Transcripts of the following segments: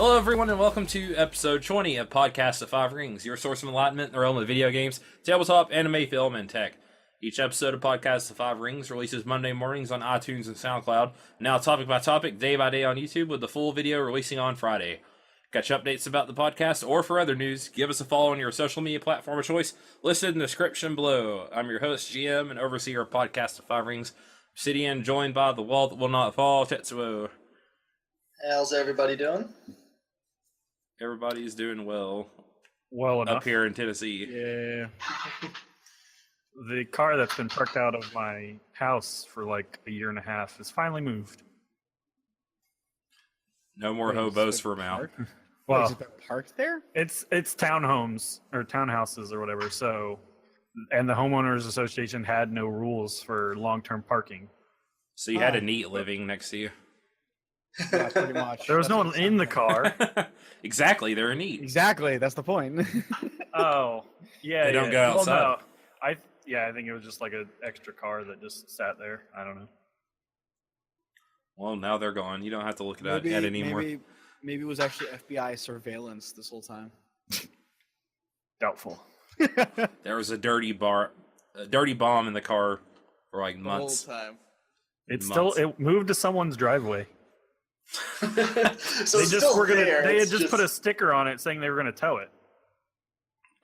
Hello, everyone, and welcome to episode 20 of Podcast of Five Rings, your source of enlightenment in the realm of video games, tabletop, anime, film, and tech. Each episode of Podcast of Five Rings releases Monday mornings on iTunes and Soundcloud, now topic by topic, day by day on YouTube, with the full video releasing on Friday. Catch updates about the podcast or for other news, give us a follow on your social media platform of choice, listed in the description below. I'm your host, GM, and overseer of Podcast of Five Rings, Obsidian, joined by the wall that will not fall, Tetsuo. How's everybody doing? Everybody's doing well. Well enough. Up here in Tennessee. Yeah. The car that's been parked out of my house for like a year and a half has finally moved. No more hobos for Mount. Well, is it parked there? it's townhomes or townhouses or whatever. So, and the homeowners association had no rules for long-term parking. So you had a neat living next to you. Yeah, pretty much. There was no one in the car. Exactly, they're neat. Exactly, that's the point. Oh, yeah. They don't go outside. Well, no, I think it was just like an extra car that just sat there. I don't know. Well, now they're gone. You don't have to look at it anymore. Maybe it was actually FBI surveillance this whole time. Doubtful. There was a dirty bomb in the car for like months. The whole time. It moved to someone's driveway. So They it's just still were gonna. there. They had It's just put a sticker on it saying they were gonna tow it.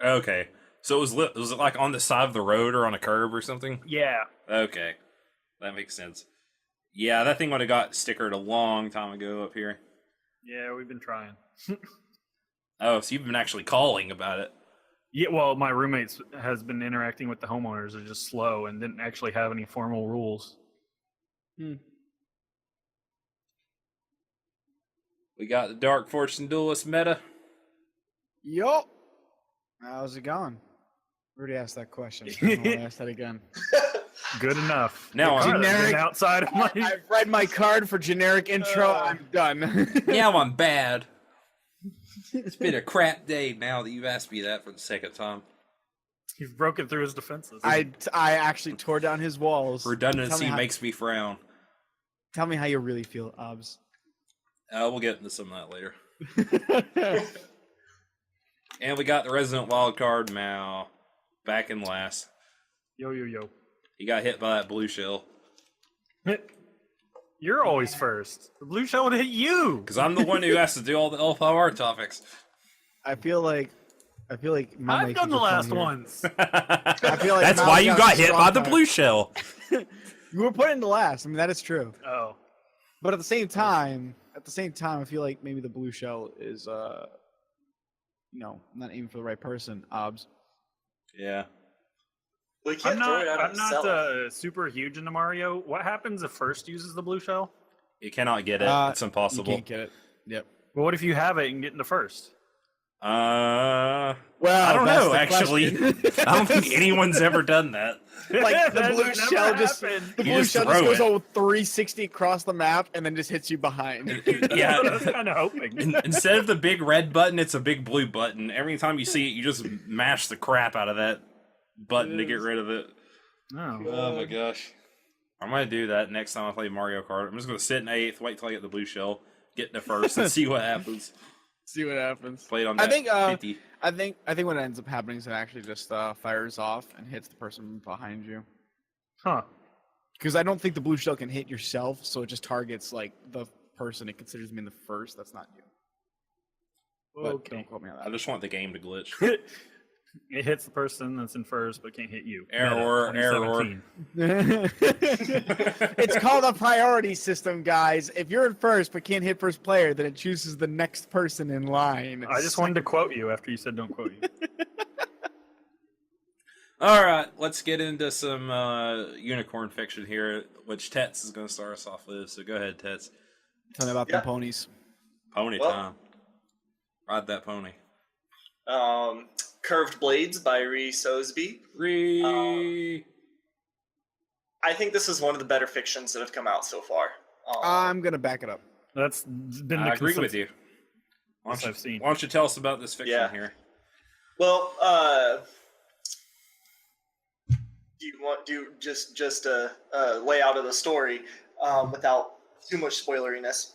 Okay, so was it like on the side of the road or on a curb or something? Yeah. Okay, that makes sense. Yeah, that thing would have got stickered a long time ago up here. Yeah, we've been trying. Oh, so you've been actually calling about it. Yeah, well, my roommates has been interacting with the homeowners. They're just slow and didn't actually have any formal rules. We got the Dark Fortune Duelist meta. Yup. How's it going? Already asked that question. I don't want to ask that again. Good enough. Now The I'm- car that's been Generic- outside of my. I've read my card for generic intro. I'm done. Now I'm bad. It's been a crap day now that you've asked me that for the second time. He's broken through his defenses. I actually tore down his walls. Redundancy makes me frown. Tell me how you really feel, Obs. We'll get into some of that later. And we got the Resident Wildcard Mao back in last. Yo. He got hit by that blue shell. You're always first. The blue shell would hit you. Because I'm the one who has to do all the L5R topics. I feel like my I've done the last ones. I feel like That's Mal's why you got got a hit strong by the card. blue shell. You were put in the last. I mean, that is true. Oh. But at the same time, I feel like maybe the blue shell is, not aiming for the right person. Obs. Yeah. We can't I'm throw it out of not the cellar. super huge into Mario. What happens if first uses the blue shell? You cannot get it. It's You impossible. can't get it. Yep. Well, what if you have it and get into first? Well, I don't that's know, the actually. question. I don't think anyone's ever done that. Like the That blue never shell just happened. the You blue just shell just throw goes it. all 360 across the map and then just hits you behind. Yeah. I was kind of hoping. Instead of the big red button, it's a big blue button. Every time you see it, you just mash the crap out of that button to get rid of it. Oh. Oh my gosh. I'm going to do that next time I play Mario Kart. I'm just going to sit in 8th, wait till I get the blue shell, get into first, and see what happens. See what happens. Play it on I that think 50. I think what ends up happening is it actually just fires off and hits the person behind you. Huh. Because I don't think the blue shell can hit yourself, so it just targets like the person it considers being the first. That's not you. But Okay. don't quote me on I that. just want the game to glitch. It hits the person that's in first, but can't hit you. Error, Meta, error. 2017. It's called a priority system, guys. If you're in first but can't hit first player, then it chooses the next person in line. I just wanted to quote you after you said don't quote you. All right, let's get into some unicorn fiction here, which Tets is going to start us off with. So go ahead, Tets. Tell me about Yeah. the ponies. Pony Well- time. Ride that pony. Curved Blades by Ree Soesby. I think this is one of the better fictions that have come out so far. I'm gonna back it up. That's been the I agree with consensus you. Why I've seen. don't you tell us about this fiction Yeah. here? Well, do you want just a layout of the story without too much spoileriness?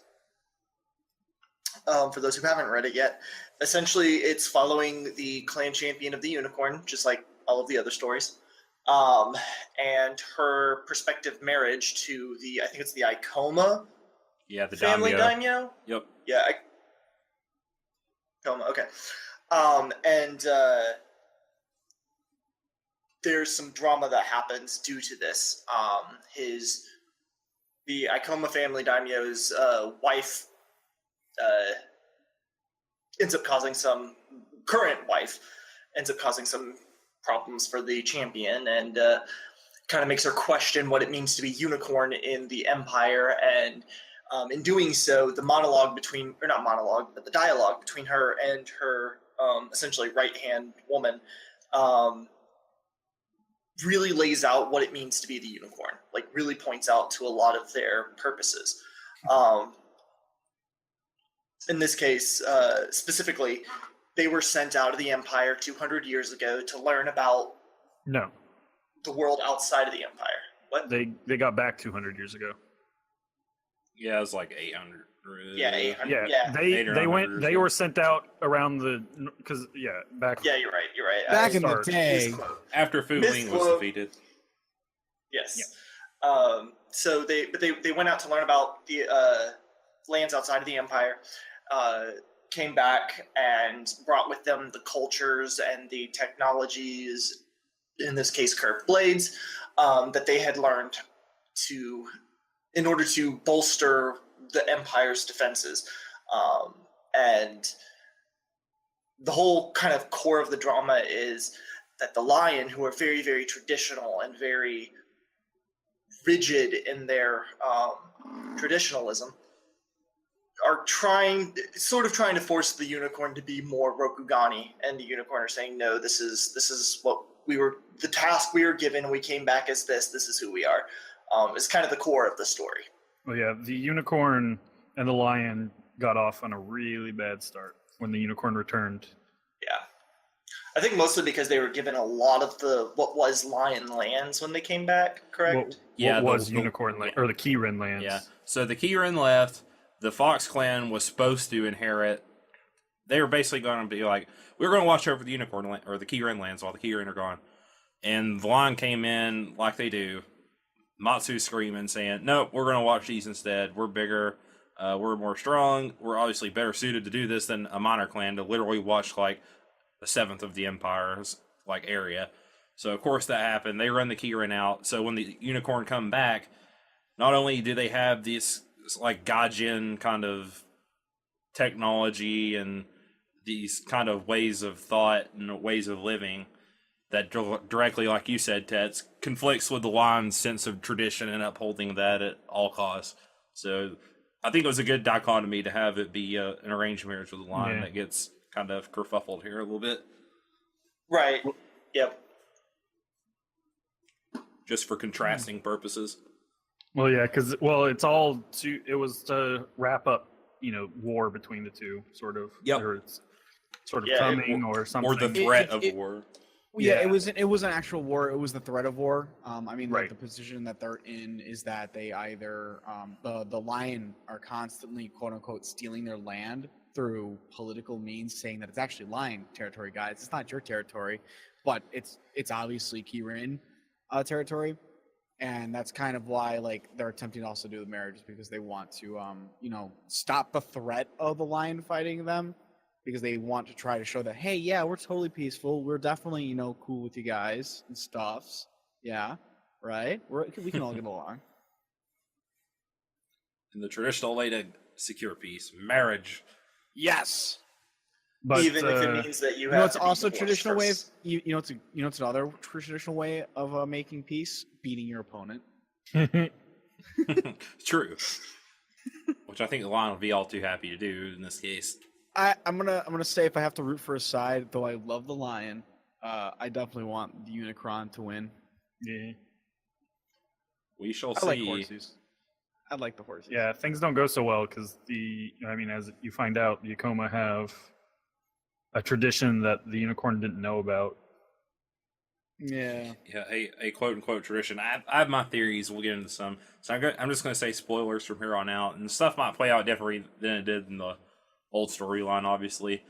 For those who haven't read it yet, essentially it's following the clan champion of the unicorn, just like all of the other stories, and her prospective marriage to I think it's the Icoma Yeah, the family daimyo. Yep. Yeah, Icoma. Okay. And there's some drama that happens due to this. The Icoma family daimyo's wife ends up causing some problems for the champion, and kind of makes her question what it means to be unicorn in the Empire. And in doing so, the dialogue between her and her essentially right-hand woman really lays out what it means to be the unicorn, like really points out to a lot of their purposes. In this case, specifically, they were sent out of the Empire 200 years ago to learn about the world outside of the Empire. What? They got back 200 years ago. Yeah, it was like 800. Yeah, 800. Yeah. They were sent out around back. Yeah, you're right. Back in the day, after Fu Ling was defeated. Yes. Yeah. So they went out to learn about the lands outside of the Empire. Came back and brought with them the cultures and the technologies, in this case curved blades, that they had learned in order to bolster the Empire's defenses. And the whole kind of core of the drama is that the Lion, who are very, very traditional and very rigid in their traditionalism, are trying to force the unicorn to be more Rokugani, and the unicorn are saying, no, this is what the task we were given, and we came back as this is who we are. It's kind of the core of the story. Well, yeah, the unicorn and the lion got off on a really bad start when the unicorn returned. Yeah. I think mostly because they were given a lot of what was lion lands when they came back, correct? What was unicorn land, or the Kirin lands. Yeah. So the Kirin left. The Fox clan was supposed to inherit. They were basically going to be like, we're going to watch over the unicorn land, or the Kirin lands while the Kirin are gone. And the lion came in like they do. Matsu screaming, saying, nope, we're going to watch these instead. We're bigger. We're more strong. We're obviously better suited to do this than a minor clan to literally watch like a seventh of the Empire's like area. So of course that happened. They run the Kirin out. So when the unicorn come back, not only do they have this like Gaijin kind of technology and these kind of ways of thought and ways of living that directly, like you said, Tets, conflicts with the Lion's sense of tradition and upholding that at all costs. So I think it was a good dichotomy to have it be an arranged marriage with the Lion that gets kind of kerfuffled here a little bit. Right. Yep. Just for contrasting purposes. Well, yeah, because it was to wrap up, war between the two, sort of. Yep. Or it's sort of coming or something. Or the threat of war. Yeah, it was an actual war. It was the threat of war. Right. The position that they're in is that they either the Lion are constantly quote unquote stealing their land through political means, saying that it's actually Lion territory, guys. It's not your territory, but it's obviously Kirin territory, and that's kind of why like they're attempting to also do the marriage, because they want to stop the threat of the Lion fighting them. Because they want to try to show that, hey, yeah, we're totally peaceful. We're definitely, cool with you guys and stuffs. Yeah, right? We can all get along. And the traditional way to secure peace, marriage. Yes. But, even if it means that you have it's to also be traditional way. first. It's another traditional way of making peace: beating your opponent. True. Which I think the Lion would be all too happy to do in this case. I'm gonna say, if I have to root for a side, though I love the Lion, I definitely want the Unicron to win. Yeah. We shall I see. like horses. I like the horses. Yeah, things don't go so well because as you find out, the Yakoma have a tradition that the unicorn didn't know about. Yeah. Yeah, a quote unquote tradition. I have my theories. We'll get into some. So I'm just going to say spoilers from here on out, and stuff might play out differently than it did in the old storyline, obviously,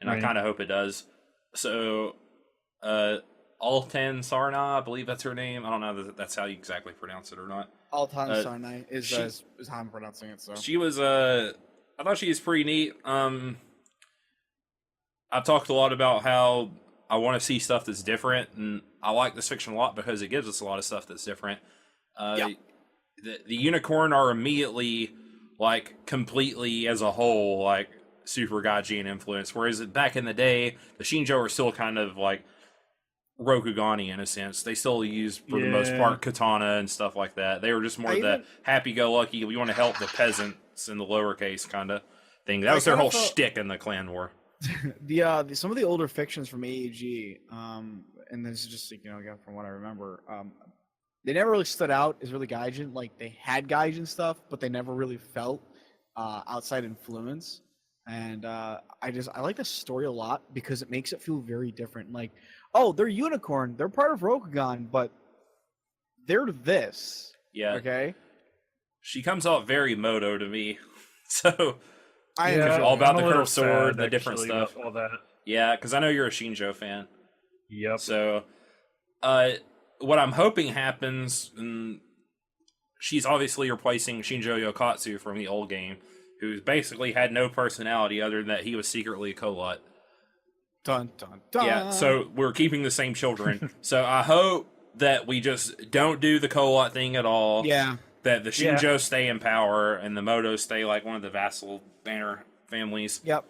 and I Right. kind of hope it does. So, Altan Sarna, I believe that's her name. I don't know if that's how you exactly pronounce it or not. Altan Uh, Sarnai is how I'm pronouncing it. So She was I thought she was pretty neat. I've talked a lot about how I want to see stuff that's different, and I like this fiction a lot because it gives us a lot of stuff that's different. Yeah. The unicorn are immediately like completely as a whole like super Gaijin influence, whereas back in the day the Shinjo are still kind of like Rokugani in a sense. They still use for the most Yeah. part katana and stuff like that. They were just more the happy-go-lucky. We want to help the peasants in the lowercase kind of thing. That was their kinda whole felt- shtick in the clan war. some of the older fictions from AEG, and this is just again from what I remember, they never really stood out as really Gaijin. Like they had Gaijin stuff, but they never really felt outside influence. And I like the story a lot because it makes it feel very different. Like, oh, they're unicorn, they're part of Rokugan, but they're this. Yeah. Okay. She comes out very Moto to me. So, Yeah, all about I'm the a little curved sword, sad, the different actually, stuff. about all that. yeah, because I know you're a Shinjo fan. Yep. So, what I'm hoping happens, and she's obviously replacing Shinjo Yokatsu from the old game, who basically had no personality other than that he was secretly a Kolot. Dun dun dun. Yeah, so we're keeping the same children. So I hope that we just don't do the Kolot thing at all. Yeah. That the Shinjo stay in power and the Moto stay like one of the vassal banner families. Yep.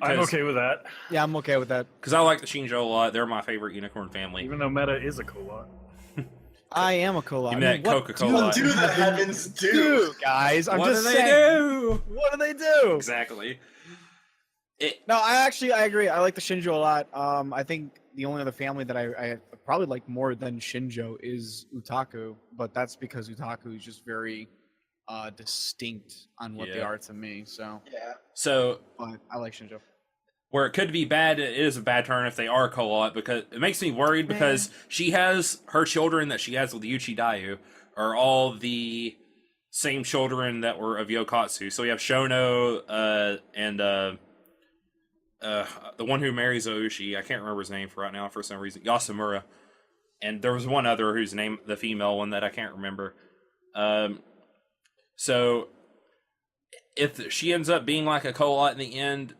I'm okay with that. Yeah, I'm okay with that. Because I like the Shinjo a lot. They're my favorite unicorn family. Even though Meta is a Kolot. I am a Kolot. You meant what Coca-Cola. What do the heavens do? guys? I'm What just do they saying. do? What do they do? Exactly. No, I agree. I like the Shinjo a lot. I think the only other family that I probably like more than Shinjo is Utaku, but that's because Utaku is just very distinct on what they Yeah. are to me. So, Yeah. So but I like Shinjo. where it could be bad, it is a bad turn if they are Kolot, because it makes me worried because she has her children that she has with Yuchi Dayu are all the same children that were of Yokatsu. So we have Shono and the one who marries Oushi. I can't remember his name for right now for some reason. Yasamura. And there was one other whose name, the female one, that I can't remember. So if she ends up being like a Kolot in the end,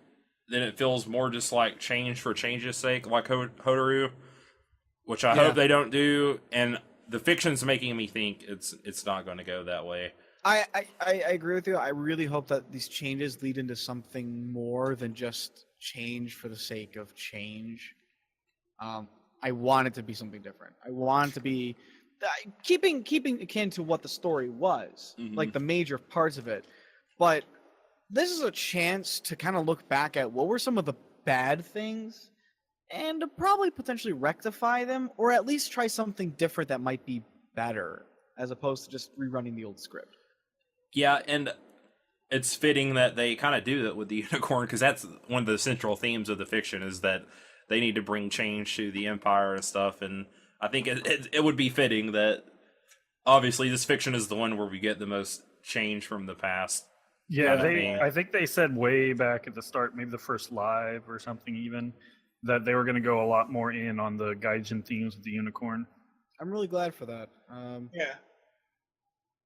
then it feels more just like change for change's sake, like Hotaru, which I hope they don't do. And the fiction's making me think it's not going to go that way. I agree with you. I really hope that these changes lead into something more than just change for the sake of change. I want it to be something different. I want it to be keeping akin to what the story was, like the major parts of it. But this is a chance to kind of look back at what were some of the bad things and to probably potentially rectify them, or at least try something different that might be better, as opposed to just rerunning the old script. Yeah, and it's fitting that they kind of do that with the unicorn, because that's one of the central themes of the fiction, is that they need to bring change to the empire and stuff. And I think it would be fitting that obviously this fiction is the one where we get the most change from the past. Yeah, Yeah. I think they said way back at the start, maybe the first live or something even, that they were going to go a lot more in on the Gaijin themes of the unicorn. I'm really glad for that. Yeah.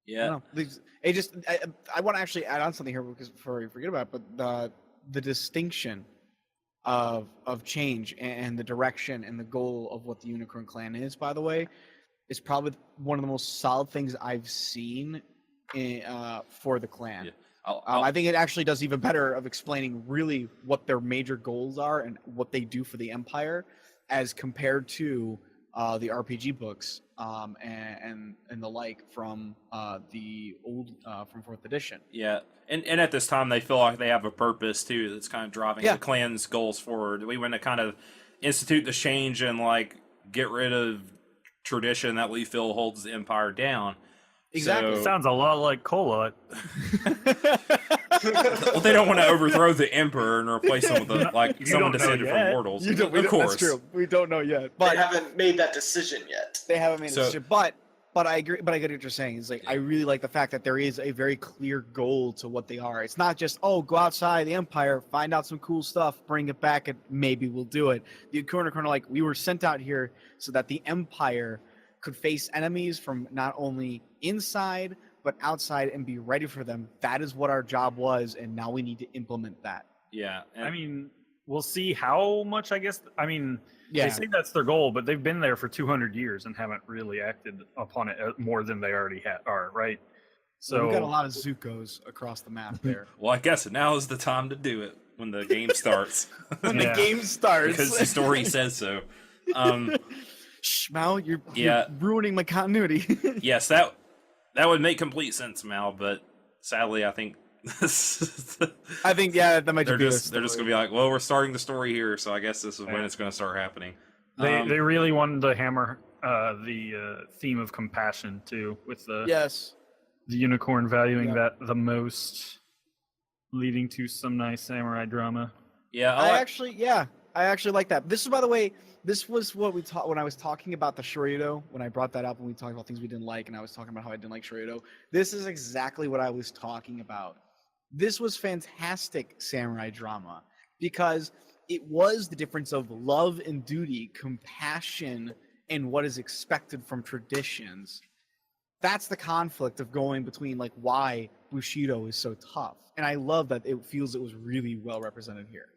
Yeah. I want to actually add on something here because before we forget about it, but the distinction of change and the direction and the goal of what the Unicorn Clan is, by the way, is probably one of the most solid things I've seen for the clan. Yeah. I think it actually does even better of explaining really what their major goals are and what they do for the Empire, as compared to the RPG books and the like from the old from 4th edition. Yeah, and at this time they feel like they have a purpose too that's kind of driving the clan's goals forward. We want to kind of institute the change and like get rid of tradition that we feel holds the empire down. Exactly. So, Sounds a lot like Kolot. well, they don't want to overthrow the emperor and replace him with You someone don't know descended from yet. mortals. Of course, Of course, that's true. We don't know yet, But but they haven't made that decision yet. they haven't made a So- decision. But But I agree. But I get what you're saying. It's like I really like the fact that there is a very clear goal to what they are. It's not just go outside the Empire, find out some cool stuff, bring it back, and maybe we'll do it. The Corner like we were sent out here so that the Empire could face enemies from not only inside but outside and be ready for them. That is what our job was, and now we need to implement that. Yeah, I mean, we'll see how much. I guess. I mean. Yeah. They say that's their goal, but they've been there for 200 years and haven't really acted upon it more than they already are, right? So we've got a lot of Zuko's across the map there. well, I guess now is the time to do it when the game starts. When the game starts. Because the story says so. Shh, Mal, you're ruining my continuity. Yes, that would make complete sense, Mal, but sadly, I think I think that might they're just they're just gonna be like, well, we're starting the story here, so I guess this is when it's gonna start happening. They really wanted to hammer the theme of compassion too, with the the unicorn valuing that the most, leading to some nice samurai drama. Yeah, I actually like that. This is, by the way, this was what we taught when I was talking about the Shurido, when I brought that up when we talked about things we didn't like, and I was talking about how I didn't like Shurido. This is exactly what I was talking about. This was fantastic samurai drama because it was the difference of love and duty, compassion, and what is expected from traditions. That's the conflict of going between like why Bushido is so tough. And I love that it feels it was really well represented here.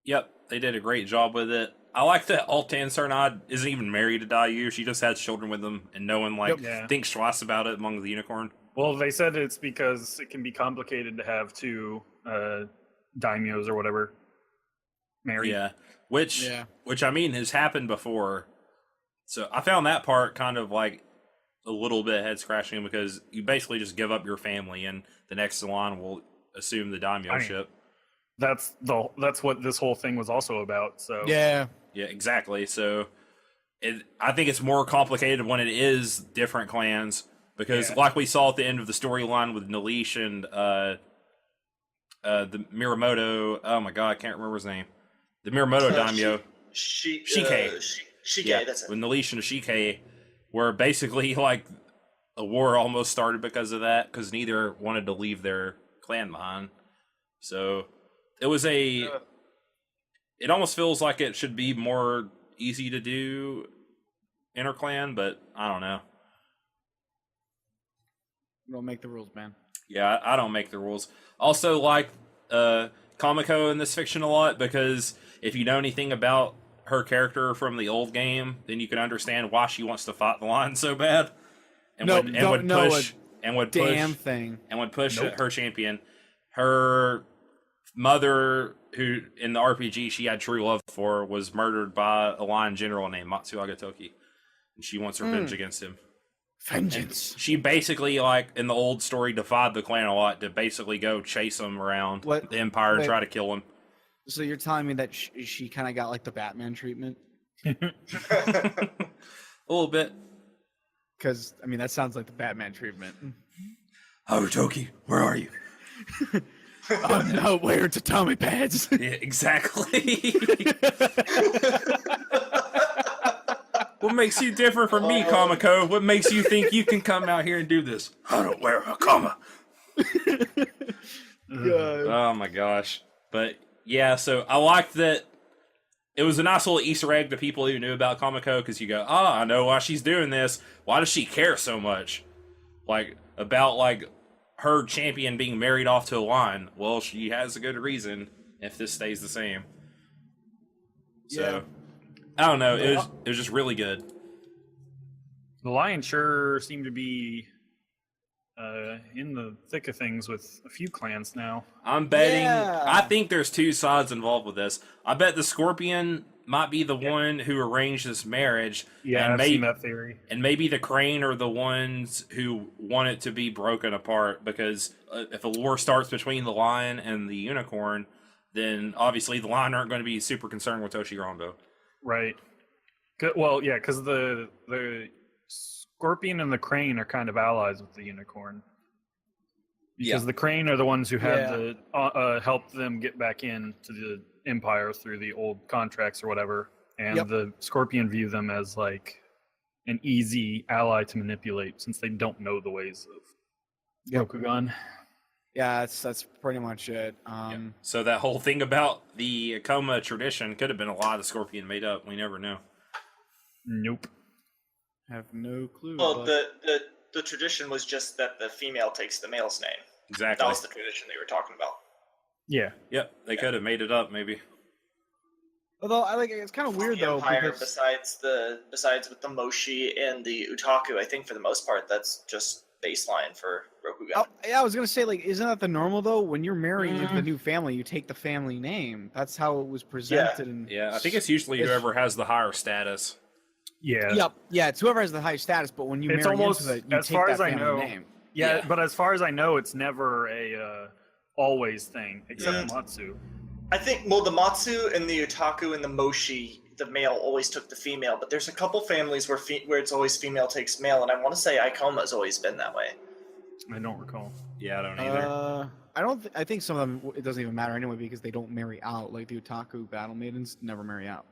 Yep, they did a great job with it. I like that Altan Sarnad isn't even married to Dayu. She just has children with him, and no one thinks twice about it among the unicorn. Well, they said it's because it can be complicated to have two daimyos or whatever married. Yeah, which I mean has happened before. So I found that part kind of like a little bit head scratching because you basically just give up your family, and the next salon will assume the daimyoship. That's what this whole thing was also about. So yeah, exactly. So I think it's more complicated when it is different clans. Because, like we saw at the end of the storyline with Nalish and the Miramoto, oh my god, I can't remember his name. The Miramoto daimyo. Shike. Shike, that's it. With Nalish and Shike, where basically, like, a war almost started because of that, because neither wanted to leave their clan behind. So, it was it almost feels like it should be more easy to do interclan, but I don't know. You don't make the rules, man. Yeah, I don't make the rules. Also, like Kamiko in this fiction a lot because if you know anything about her character from the old game, then you can understand why she wants to fight the line so bad, and would push her champion. Her mother, who in the RPG she had true love for, was murdered by a lion general named Matsuaga Toki, and she wants revenge against him. Vengeance. And she basically, like, in the old story, defied the clan a lot to basically go chase him around the Empire and try to kill him. So you're telling me that she kind of got, like, the Batman treatment? A little bit. Because, I mean, that sounds like the Batman treatment. Harutoki, where are you? I'm nowhere to Tommy pads. Yeah, exactly. What makes you different from me, Kamiko? What makes you think you can come out here and do this? I don't wear a comma. Oh my gosh. But yeah, so I liked that it was a nice little Easter egg to people who knew about Kamiko because you go, I know why she's doing this. Why does she care so much? Like, about like her champion being married off to a lion. Well, she has a good reason if this stays the same. So I don't know. It was just really good. The lion sure seemed to be in the thick of things with a few clans now. I'm betting. Yeah. I think there's two sides involved with this. I bet the Scorpion might be the one who arranged this marriage. Yeah, I've seen that theory. And maybe the Crane are the ones who want it to be broken apart because if a war starts between the lion and the unicorn, then obviously the lion aren't going to be super concerned with Toshirondo. Right. Well, yeah, because the Scorpion and the Crane are kind of allies with the unicorn. Because the Crane are the ones who had to help them get back into the Empire through the old contracts or whatever. And the Scorpion view them as like an easy ally to manipulate since they don't know the ways of Rokugan. Yeah, that's pretty much it. So that whole thing about the Akoma tradition could have been a lie the Scorpion made up. We never know. Nope. Have no clue. Well, the tradition was just that the female takes the male's name. Exactly. That was the tradition they were talking about. Yeah. Yep. They could have made it up, maybe. Although I like it's kind of weird The though. Empire, Because, besides with the Moshi and the Utaku, I think for the most part that's just baseline for Rokugan. oh, yeah, I was gonna say like, isn't that the normal though? When you're marrying into the new family, you take the family name. That's how it was presented. Yeah, I think it's usually whoever has the higher status. Yeah. Yep. Yeah, it's whoever has the highest status. But when you It's marry almost, into it, you as take far that as I family know. name. Yeah, but as far as I know, it's never a always thing, except Matsu. I think, well, the Matsu and the Utaku and the Moshi, the male always took the female, but there's a couple families where it's always female takes male, and I want to say Ikoma's always been that way. I don't recall. Yeah, I don't either. I don't. I think some of them it doesn't even matter anyway because they don't marry out. Like the Utaku battle maidens never marry out.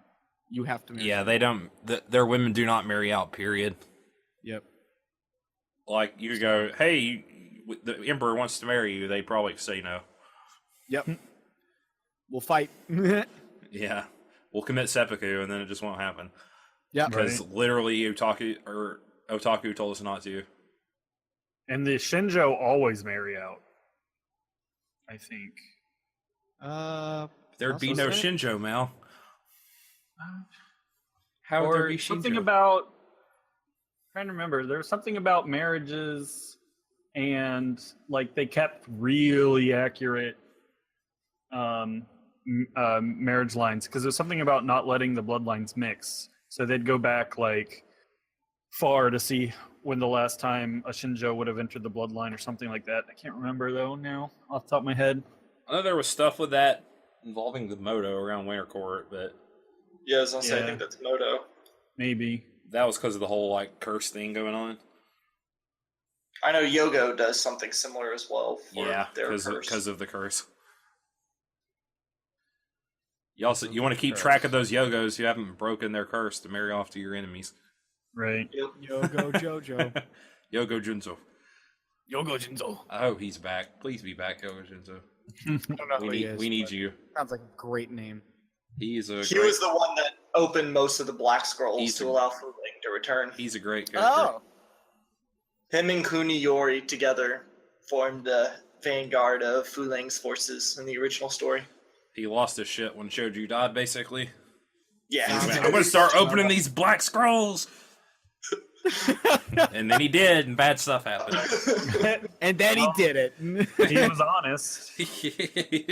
You have to marry. Yeah, out. they don't. Their women do not marry out. Period. Yep. Like you could go, hey, the emperor wants to marry you. They probably say no. Yep. We'll fight. Yeah, we'll commit seppuku, and then it just won't happen. Yeah. Because literally, Otaku told us not to. And the Shinjo always marry out. I think. There'd be no Shinjo, Mal. How would Or there be something Shinjo? about. I'm trying to remember. There was something about marriages, and like they kept really accurate marriage lines because there's something about not letting the bloodlines mix. So they'd go back like far to see when the last time a Shinjo would have entered the bloodline or something like that. I can't remember though now off the top of my head. I know there was stuff with that involving the Moto around Winter Court, but Yeah, I was gonna say, I Yeah. think that's Moto. Maybe. that was because of the whole like curse thing going on. I know Yogo does something similar as well for Yeah, their curse. because of the curse. You want to keep track of those Yogos who haven't broken their curse to marry off to your enemies. Right. Yogo Jojo. Yogo Junzo. Yogo Jinzo. I hope he's back. Please be back, Yogo Junzo. I don't know who he is. We need but you. Sounds like a great name. He was the one that opened most of the Black Scrolls He's to a- allow Fu Ling to return. He's a great character. Oh. Him and Kuniyori together formed the vanguard of Fu Ling's forces in the original story. He lost his shit when Shoju died, basically. Yeah. He went, I'm going to start opening these Black Scrolls. And then he did, and bad stuff happened. And then he did it. He was honest.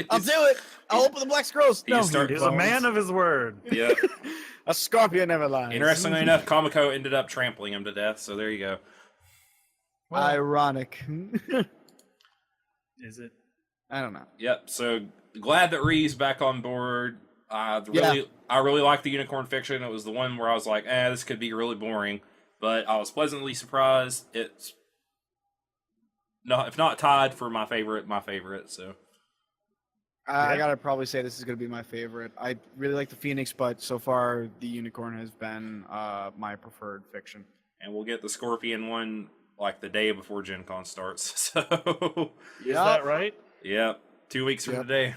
I'll do it. I'll open the Black Scrolls. He No, just started- He's a man of his word. Yeah. a Scorpion never lies. Interestingly enough, Kamiko ended up trampling him to death, so there you go. Ironic. Is it? I don't know. Yep, so glad that Ree's back on board. I really liked the Unicorn Fiction. It was the one where I was like, this could be really boring. But I was pleasantly surprised. It's if not tied for my favorite, so. I gotta probably say this is gonna be my favorite. I really like the Phoenix, but so far the Unicorn has been my preferred fiction. And we'll get the Scorpion one like the day before Gen Con starts. So Is that right? Yep. 2 weeks from today.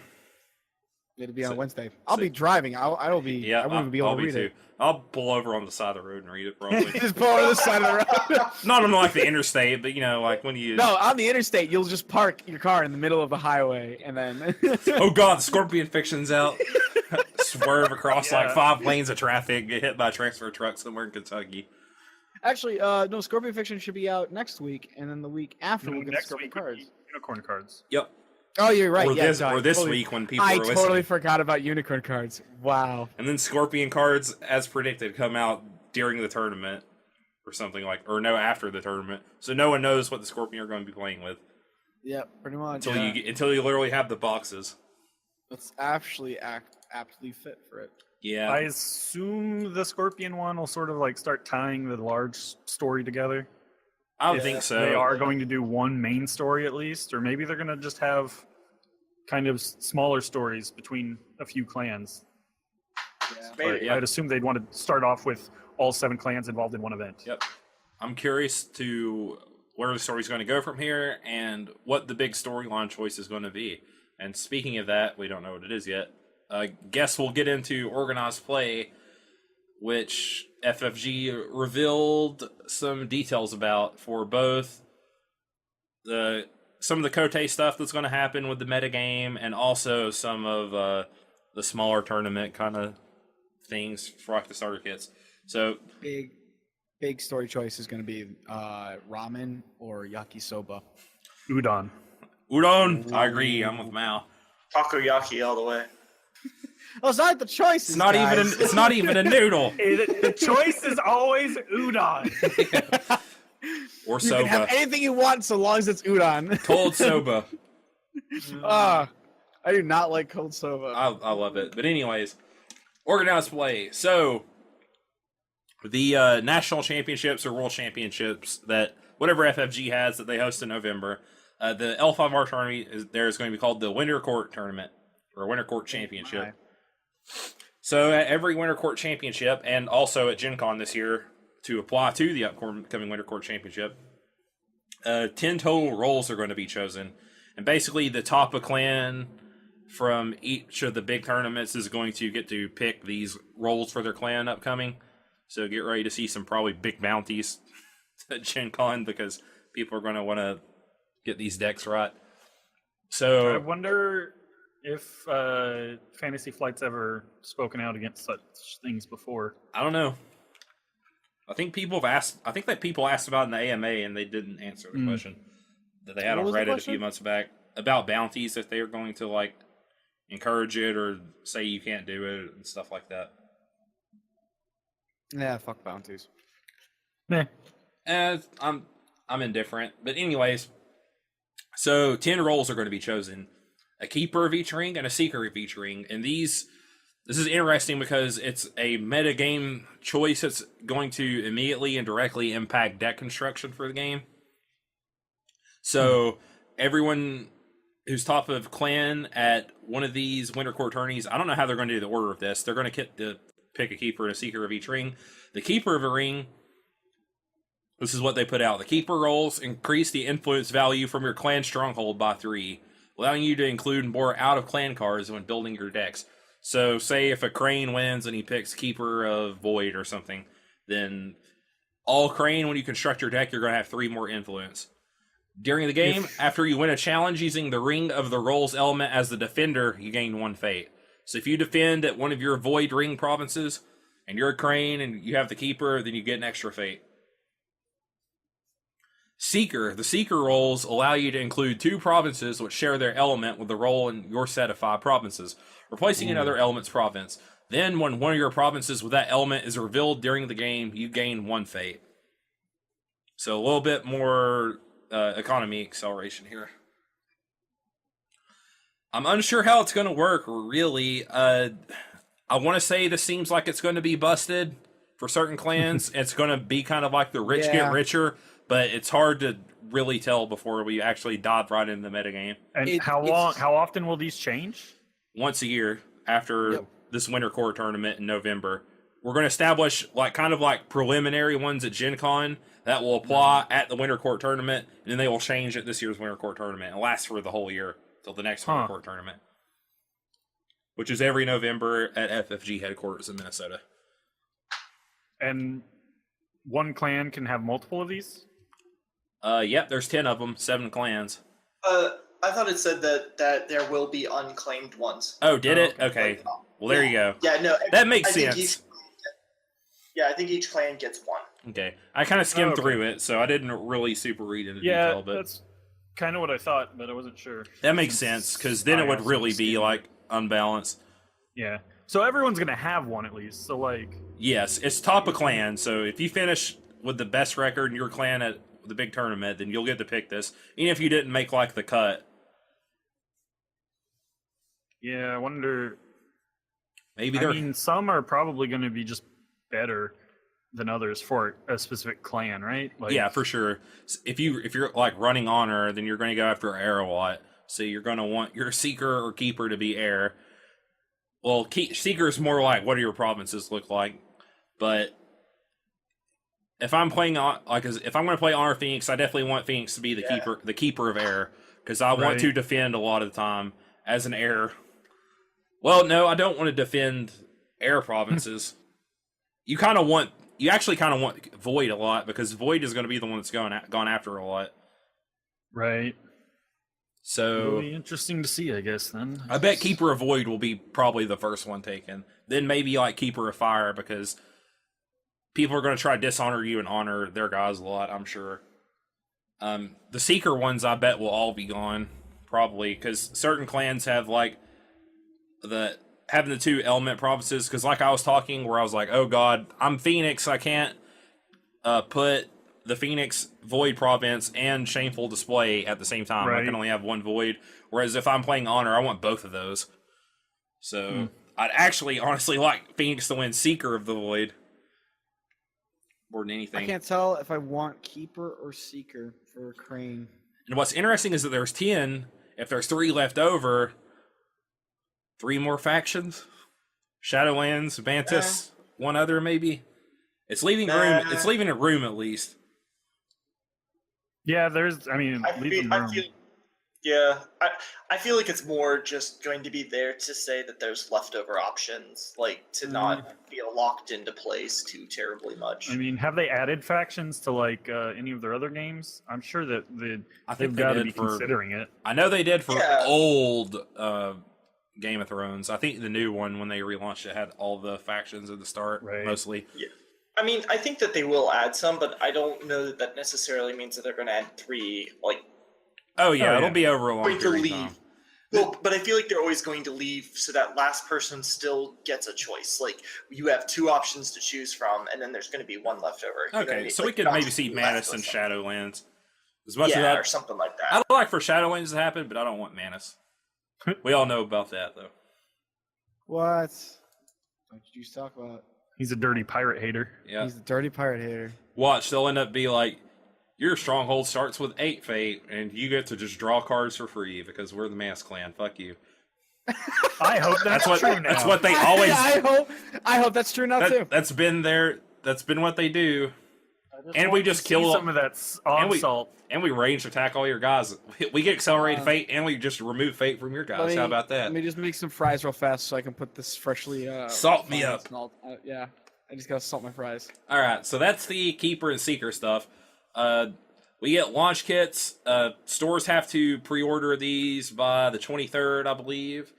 It'll be on Wednesday. I'll be driving. I'll be. Yeah, I won't even be able I'll to read too. it. I'll pull over on the side of the road and read it probably. Just pull over the side of the road. Not on like the interstate, but like when you No, on the interstate, you'll just park your car in the middle of the highway, and then. Oh god, the Scorpion Fiction's out. Swerve across like 5 lanes of traffic, get hit by a transfer truck somewhere in Kentucky. Actually, no. Scorpion Fiction should be out next week, and then the week after we'll get Next Scorpion week would cards. be Unicorn cards. Yep. Oh, you're right. Or yeah, this, no, or this totally, week when people I are listening. totally forgot about Unicorn cards. Wow. And then Scorpion cards, as predicted, come out during the tournament or something after the tournament. So no one knows what the Scorpion are going to be playing with Yeah, pretty much. until you literally have the boxes. It's actually aptly fit for it. Yeah. I assume the Scorpion one will sort of like start tying the large story together. I would think so. They are going to do one main story at least, or maybe they're going to just have kind of smaller stories between a few clans. Yeah. But Maybe. yeah. I'd assume they'd want to start off with all 7 clans involved in one event. Yep. I'm curious to where the story's going to go from here and what the big storyline choice is going to be. And speaking of that, we don't know what it is yet. Guess we'll get into organized play, which FFG revealed some details about for both some of the Kote stuff that's going to happen with the metagame and also some of the smaller tournament kind of things for like the starter kits. So Big story choice is going to be ramen or yakisoba. Udon. Udon, I agree. I'm with Mao. Takoyaki all the way. Those aren't the choices. It's not even a noodle The choice is always udon. or You can have soba. anything you want so long as it's udon. Cold soba. I do not like cold soba. I love it. But anyways, organized play. So the national championships or world championships that whatever FFG has that they host in November, the L5R tournament is going to be called the Winter Court Tournament or Winter Court Championship. Okay. So at every Winter Court Championship and also at Gencon this year to apply to the upcoming Winter Court Championship, 10 total roles are going to be chosen. And basically the top of clan from each of the big tournaments is going to get to pick these roles for their clan upcoming. So get ready to see some probably big bounties at Gen Con because people are going to want to get these decks right. So I wonder if Fantasy Flight's ever spoken out against such things before. I don't know. I think people asked about it in the AMA and they didn't answer the question that they had What on was the Reddit a question? few months back about bounties, if they are going to like encourage it or say you can't do it and stuff like that. Yeah, fuck bounties. Meh. I'm indifferent. But anyways, so 10 roles are going to be chosen. A keeper of each ring and a seeker of each ring. And this is interesting because it's a metagame choice that's going to immediately and directly impact deck construction for the game. So everyone who's top of clan at one of these Winter Court tourneys, I don't know how they're going to do the order of this. They're going to pick a keeper and a seeker of each ring. The keeper of a ring, this is what they put out. The keeper roles increase the influence value from your clan stronghold by 3, allowing you to include more out-of-clan cards when building your decks. So say if a Crane wins and he picks Keeper of Void or something, then all Crane, when you construct your deck, you're going to have 3 more influence. During the game, after you win a challenge using the Ring of the Rolls element as the defender, you gain 1 fate. So if you defend at one of your Void Ring provinces, and you're a Crane and you have the Keeper, then you get an extra fate. Seeker. The Seeker roles allow you to include 2 provinces which share their element with the role in your set of 5 provinces, replacing another element's province. Then, when one of your provinces with that element is revealed during the game, you gain 1 fate. So a little bit more economy acceleration here. I'm unsure how it's going to work, really. I want to say this seems like it's going to be busted for certain clans. It's going to be kind of like the rich get richer, but it's hard to really tell before we actually dive right into the metagame. And how often will these change? Once a year after this Winter Court tournament in November. We're going to establish kind of preliminary ones at Gen Con that will apply at the Winter Court tournament, and then they will change at this year's Winter Court tournament and last for the whole year till the next Winter Court tournament, which is every November at FFG headquarters in Minnesota. And one clan can have multiple of these? Yep, there's 10 of them, 7 clans. I thought it said that there will be unclaimed ones. Oh, did it? Okay. Well, there you go. Yeah, no. That makes sense. I think each clan gets 1. Okay. I kind of skimmed through it, so I didn't really super read into detail. But that's kind of what I thought, but I wasn't sure. That makes sense, because then it would really be, unbalanced. Yeah. So everyone's going to have one at least. So, Yes, it's top of clan, so if you finish with the best record in your clan at the big tournament, then you'll get to pick this, even if you didn't make, the cut. Yeah, I wonder... Maybe some are probably going to be just better than others for a specific clan, right? Yeah, for sure. If you're running honor, then you're going to go after air a lot. So you're going to want your seeker or keeper to be air. well, Seeker's more like what do your provinces look like, but if I'm playing if I'm going to play Honor Phoenix, I definitely want Phoenix to be the keeper of air, because I want to defend a lot of the time as an air. Well, no, I don't want to defend air provinces. You actually kind of want Void a lot, because Void is going to be the one that's gone after a lot. Right. So it'll be interesting to see, I guess. Then I bet Keeper of Void will be probably the first one taken. Then maybe like Keeper of Fire, because people are going to try to dishonor you and honor their guys a lot, I'm sure. The Seeker ones, I bet, will all be gone, probably, because certain clans have like having the 2 element provinces. Because like I was talking, where I was like, oh god, I'm Phoenix, I can't put the Phoenix Void province and Shameful Display at the same time. I can only have one Void. Whereas if I'm playing Honor, I want both of those. So I'd actually honestly like Phoenix to win Seeker of the Void more than anything. I can't tell if I want Keeper or Seeker for Crane. And what's interesting is that there's 10. If there's 3 left over, 3 more factions. Shadowlands, Vantis, one other maybe. It's leaving room. It's leaving a room at least. Yeah, leaving room. I feel like it's more just going to be there to say that there's leftover options, like to not be locked into place too terribly much. I mean, have they added factions to like any of their other games? I'm sure that they've got to be considering it. I know they did for old Game of Thrones. I think the new one, when they relaunched it, had all the factions at the start, mostly. Yeah. I mean, I think that they will add some, but I don't know that necessarily means that they're going to add 3, like... it'll be over a long period of time. Well, but I feel like they're always going to leave so that last person still gets a choice. Like, you have 2 options to choose from, and then there's going to be 1 left over. Okay, so we could maybe see Manus and Shadowlands. As much as or something like that. I'd like for Shadowlands to happen, but I don't want Manus. We all know about that, though. What? What did you talk about? He's a dirty pirate hater. Yeah. He's a dirty pirate hater. Watch, they'll end up be like, your stronghold starts with 8 fate, and you get to just draw cards for free because we're the Mass Clan. Fuck you. I hope that's true now. That's what they always... I hope that's true now, too. That's been what they do. And we just kill some of that salt. And we range attack all your guys. We get accelerated fate, and we just remove fate from your guys. How about that? Let me just make some fries real fast so I can put this freshly... salt me up. Yeah, I just gotta salt my fries. All right, so that's the Keeper and Seeker stuff. We get launch kits. Stores have to pre-order these by the 23rd, I believe.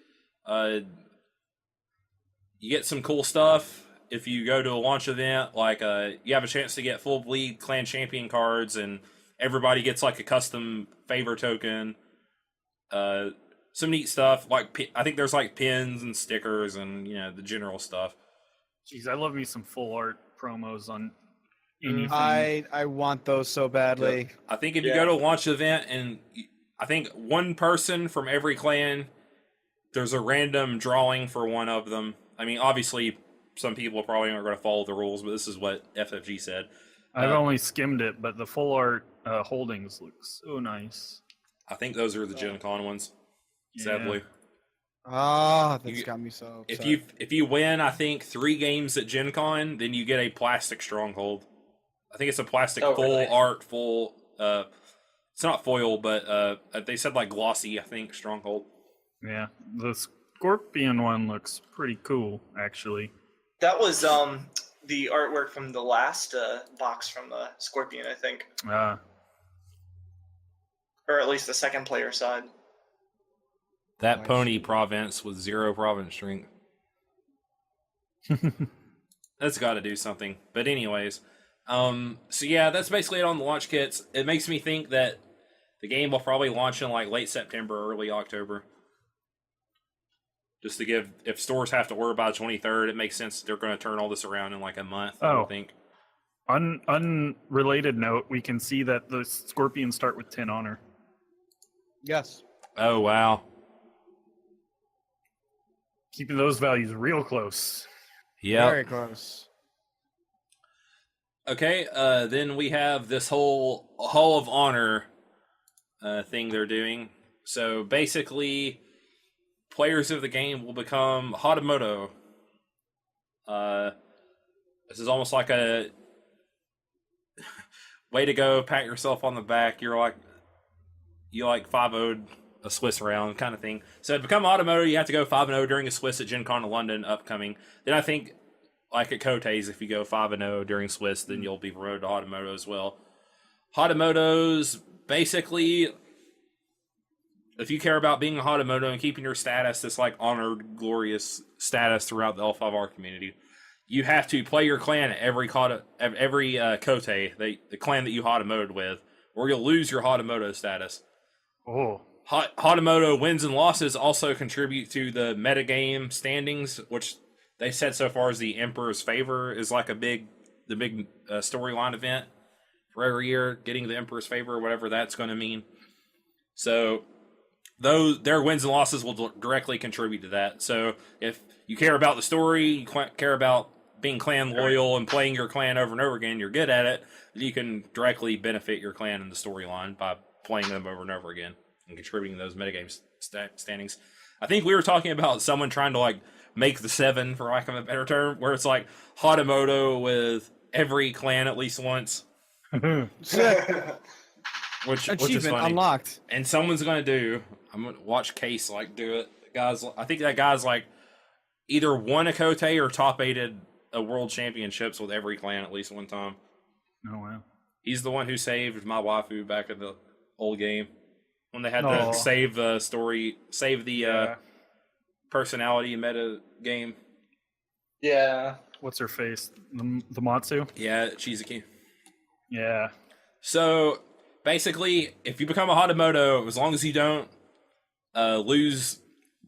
You get some cool stuff if you go to a launch event. Like, you have a chance to get full bleed clan champion cards, and everybody gets like a custom favor token. Some neat stuff. Like, I think there's like pins and stickers and the general stuff. Jeez, I love me some full art promos on anything. I want those so badly. I think if you go to a launch event, and I think one person from every clan, there's a random drawing for one of them. I mean, obviously, some people probably aren't going to follow the rules, but this is what FFG said. I've only skimmed it, but the full art holdings look so nice. I think those are the Gencon ones, sadly. That's got me so upset. If you win, I think 3 games at Gencon, then you get a plastic stronghold. I think it's a plastic art. It's not foil, but they said like glossy, I think, stronghold. Yeah, the Scorpion one looks pretty cool, actually. That was the artwork from the last box from the Scorpion, I think. Or at least the second player side. That pony province with 0 province strength. That's got to do something. But anyways, so yeah, that's basically it on the launch kits. It makes me think that the game will probably launch in like late September, early October. Just to give, if stores have to order by the 23rd, it makes sense that they're going to turn all this around in like a month, I think. Unrelated note, we can see that the Scorpions start with 10 honor. Yes. Oh, wow. Keeping those values real close. Yeah. Very close. Okay, then we have this whole Hall of Honor thing they're doing. So basically, players of the game will become Hatamoto. This is almost like a way to go, pat yourself on the back. You 5-0'd a Swiss round kind of thing. So to become Hatamoto, you have to go 5-0 during a Swiss at Gencon in London upcoming. Then I think, like at Kote's, if you go 5-0 during Swiss, then you'll be promoted to Hatamoto as well. Hatamoto's basically, if you care about being a Hatamoto and keeping your status, this like honored, glorious status throughout the L5R community, you have to play your clan at every Kote, the clan that you Hatamoto'd with, or you'll lose your Hatamoto status. Oh. Hatamoto wins and losses also contribute to the metagame standings, which they said so far as the Emperor's Favor is like the big storyline event for every year, getting the Emperor's Favor or whatever that's going to mean. So their wins and losses will directly contribute to that. So if you care about the story, you care about being clan loyal and playing your clan over and over again, you're good at it, you can directly benefit your clan in the storyline by playing them over and over again and contributing to those metagame standings. I think we were talking about someone trying to like make the 7, for lack of a better term, where it's like Hatamoto with every clan at least once. which is funny. Unlocked. And someone's gonna I'm gonna watch Case like do it. I think that guy's like either won a Kote or top 8'd a world championships with every clan at least one time. Oh wow. He's the one who saved my waifu back in the old game when they had to save the story, save the personality meta game. Yeah. What's her face? The Matsu? Yeah, Shizuki. Yeah. So basically, if you become a Hatamoto, as long as you don't lose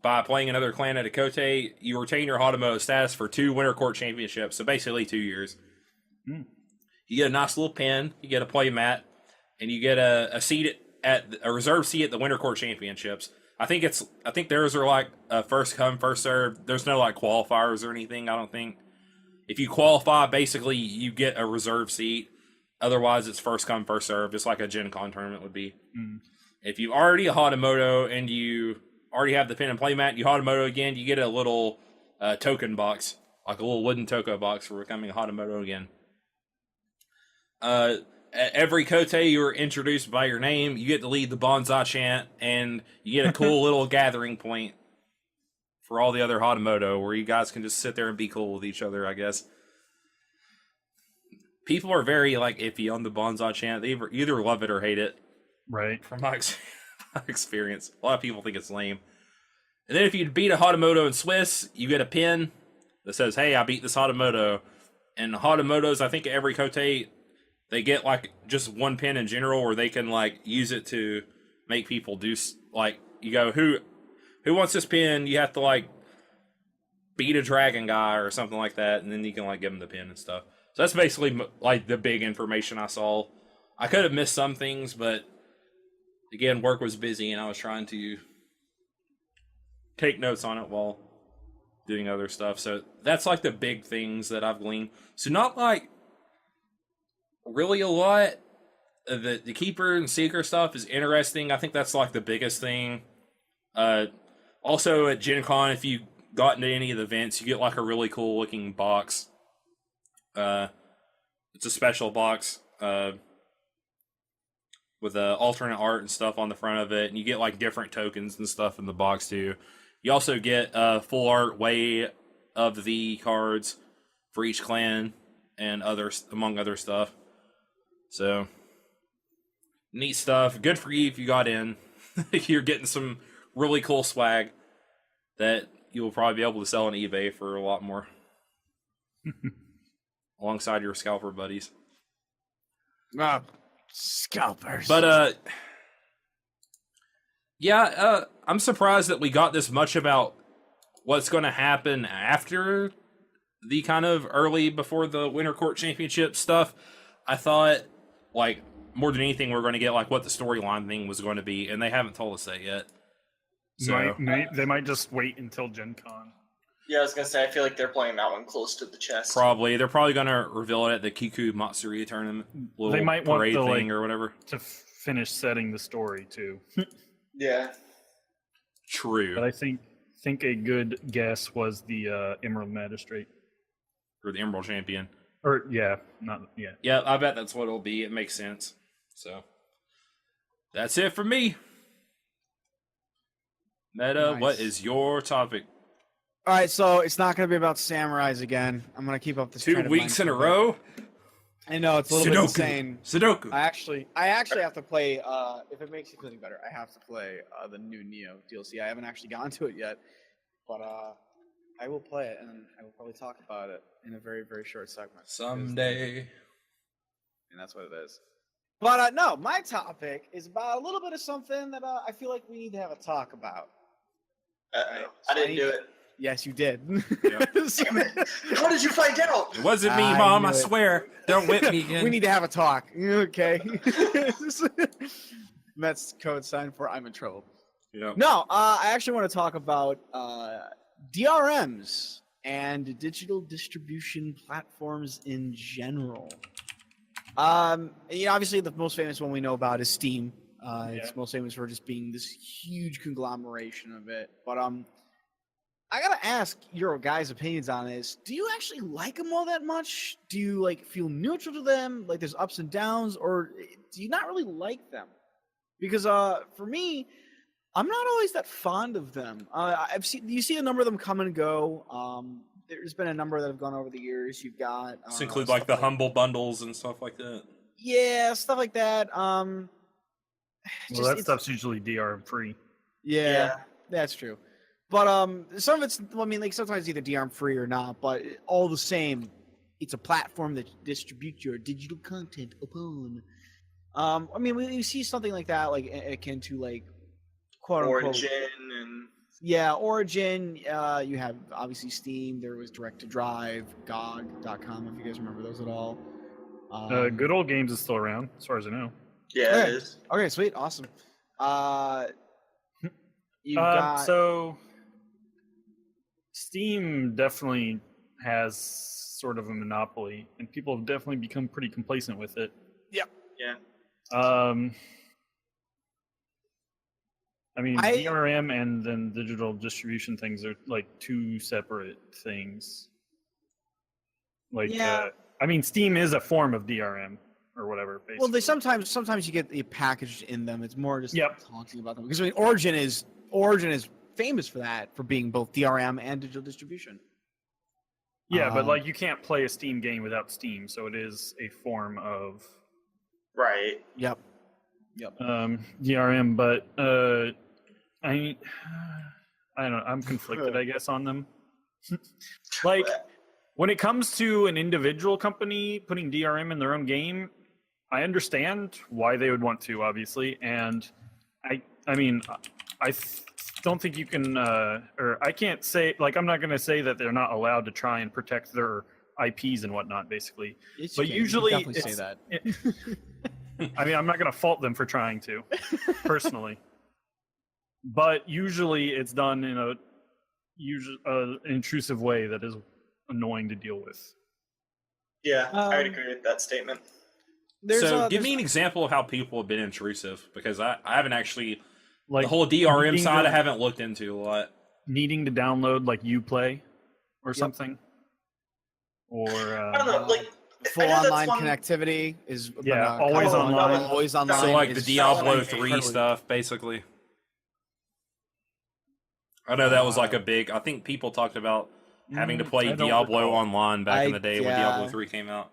by playing another clan at a Kote, you retain your Hatamoto status for 2 Winter Court Championships, so basically 2 years. Mm. You get a nice little pin, you get a play mat, and you get a seat at a reserve seat at the Winter Court Championships. I think theirs are like first come, first serve. There's no like qualifiers or anything, I don't think. If you qualify, basically you get a reserve seat. Otherwise, it's first come, first serve, just like a Gen Con tournament would be. Mm. If you already a Hatamoto and you already have the pin and play mat, you Hatamoto again, you get a little token box, like a little wooden Toko box for becoming a Hatamoto again. At every Kote, you're introduced by your name. You get to lead the Bonsai chant, and you get a cool little gathering point for all the other Hatamoto, where you guys can just sit there and be cool with each other, I guess. People are very like iffy on the Bonsai chant. They either love it or hate it. Right. From my experience, a lot of people think it's lame. And then if you beat a Hatamoto in Swiss, you get a pin that says, "Hey, I beat this Hatamoto." And Hatamotos, I think at every Kote, they get like just one pin in general, where they can like use it to make people do like, you go, who wants this pin? You have to like beat a dragon guy or something like that, and then you can like give them the pin and stuff. So that's basically like the big information I saw. I could have missed some things, but again, work was busy and I was trying to take notes on it while doing other stuff. So that's like the big things that I've gleaned. So not like really a lot. The Keeper and Seeker stuff is interesting. I think that's like the biggest thing. Also at Gen Con, if you got into any of the events, you get like a really cool looking box. It's a special box with alternate art and stuff on the front of it, and you get like different tokens and stuff in the box too. You also get full art way of the cards for each clan and others, among other stuff. So neat stuff. Good for you if you got in. You're getting some really cool swag that you'll probably be able to sell on eBay for a lot more. Alongside your scalper buddies. Scalpers. But I'm surprised that we got this much about what's going to happen after the kind of early before the Winter Court Championship stuff. I thought, like, more than anything, we're going to get like what the storyline thing was going to be, and they haven't told us that yet. So They might just wait until Gen Con. Yeah, I was gonna say, I feel like they're playing that one close to the chest. Probably. They're probably going to reveal it at the Kiku Matsuri tournament. Little They might want parade the, thing like, or whatever. to finish setting the story too. Yeah. True. But I think think a good guess was the Emerald Magistrate. Or the Emerald Champion. Or, yeah, not yet. Yeah, I bet that's what it'll be. It makes sense. So, that's it for me. Meta, Nice. what is your topic? All right, so it's not going to be about samurais again. I'm going to keep up this 2 trend of weeks mine in a for bit. row? I know it's a little bit insane. Sudoku. I actually have to play. If it makes you feel any better, I have to play the new Neo DLC. I haven't actually gotten to it yet, but I will play it, and I will probably talk about it in a very, very short segment. Someday. And that's what it is. But no, my topic is about a little bit of something that I feel like we need to have a talk about. I didn't do it. Yes, you did. Yep. How did you find out? It wasn't me, I Mom, knew I it. swear. Don't whip me again. We need to have a talk. Okay. That's code sign for I'm in trouble. Yep. No, I actually want to talk about DRMs and digital distribution platforms in general. Obviously the most famous one we know about is Steam. It's most famous for just being this huge conglomeration of it. But I gotta ask your guys' opinions on this. Do you actually like them all that much? Do you feel neutral to them? Like there's ups and downs, or do you not really like them? Because for me, I'm not always that fond of them. You see a number of them come and go. There's been a number that have gone over the years. You've got This includes like the humble bundles and stuff like that. Yeah, stuff like that. Well, that stuff's usually DRM free. Yeah, that's true. But some of it's, sometimes either DRM free or not. But all the same, it's a platform that distributes your digital content upon. We see something like that, akin to quote unquote Origin and Origin. You have obviously Steam. There was Direct to Drive, GOG.com. If you guys remember those at all. Good Old Games is still around, as far as I know. yeah, it is. Okay, sweet, awesome. You've got so Steam definitely has sort of a monopoly, and people have definitely become pretty complacent with it. Yeah. DRM and then digital distribution things are like two separate things. Steam is a form of DRM or whatever. Basically. Well, they sometimes you get the packaged in them. It's more just talking about them because Origin is famous for that, for being both DRM and digital distribution. Yeah, but you can't play a Steam game without Steam, so it is a form of Yep. DRM. But I don't know. I'm conflicted, I guess, on them. When it comes to an individual company putting DRM in their own game, I understand why they would want to, obviously, and I don't think you can, or I can't say, I'm not going to say that they're not allowed to try and protect their IPs and whatnot, basically. Yes, but you usually, definitely say that. I'm not going to fault them for trying to, personally. But usually, it's done in an intrusive way that is annoying to deal with. Yeah, I would agree with that statement. Give me an example of how people have been intrusive, because I haven't actually, the whole DRM side I haven't looked into a lot. Needing to download Uplay or something. Or I don't know, full online connectivity is always online. Always online. So the Diablo 3 stuff, basically. I know that was a big, I think people talked about having to play Diablo online back in the day when Diablo 3 came out.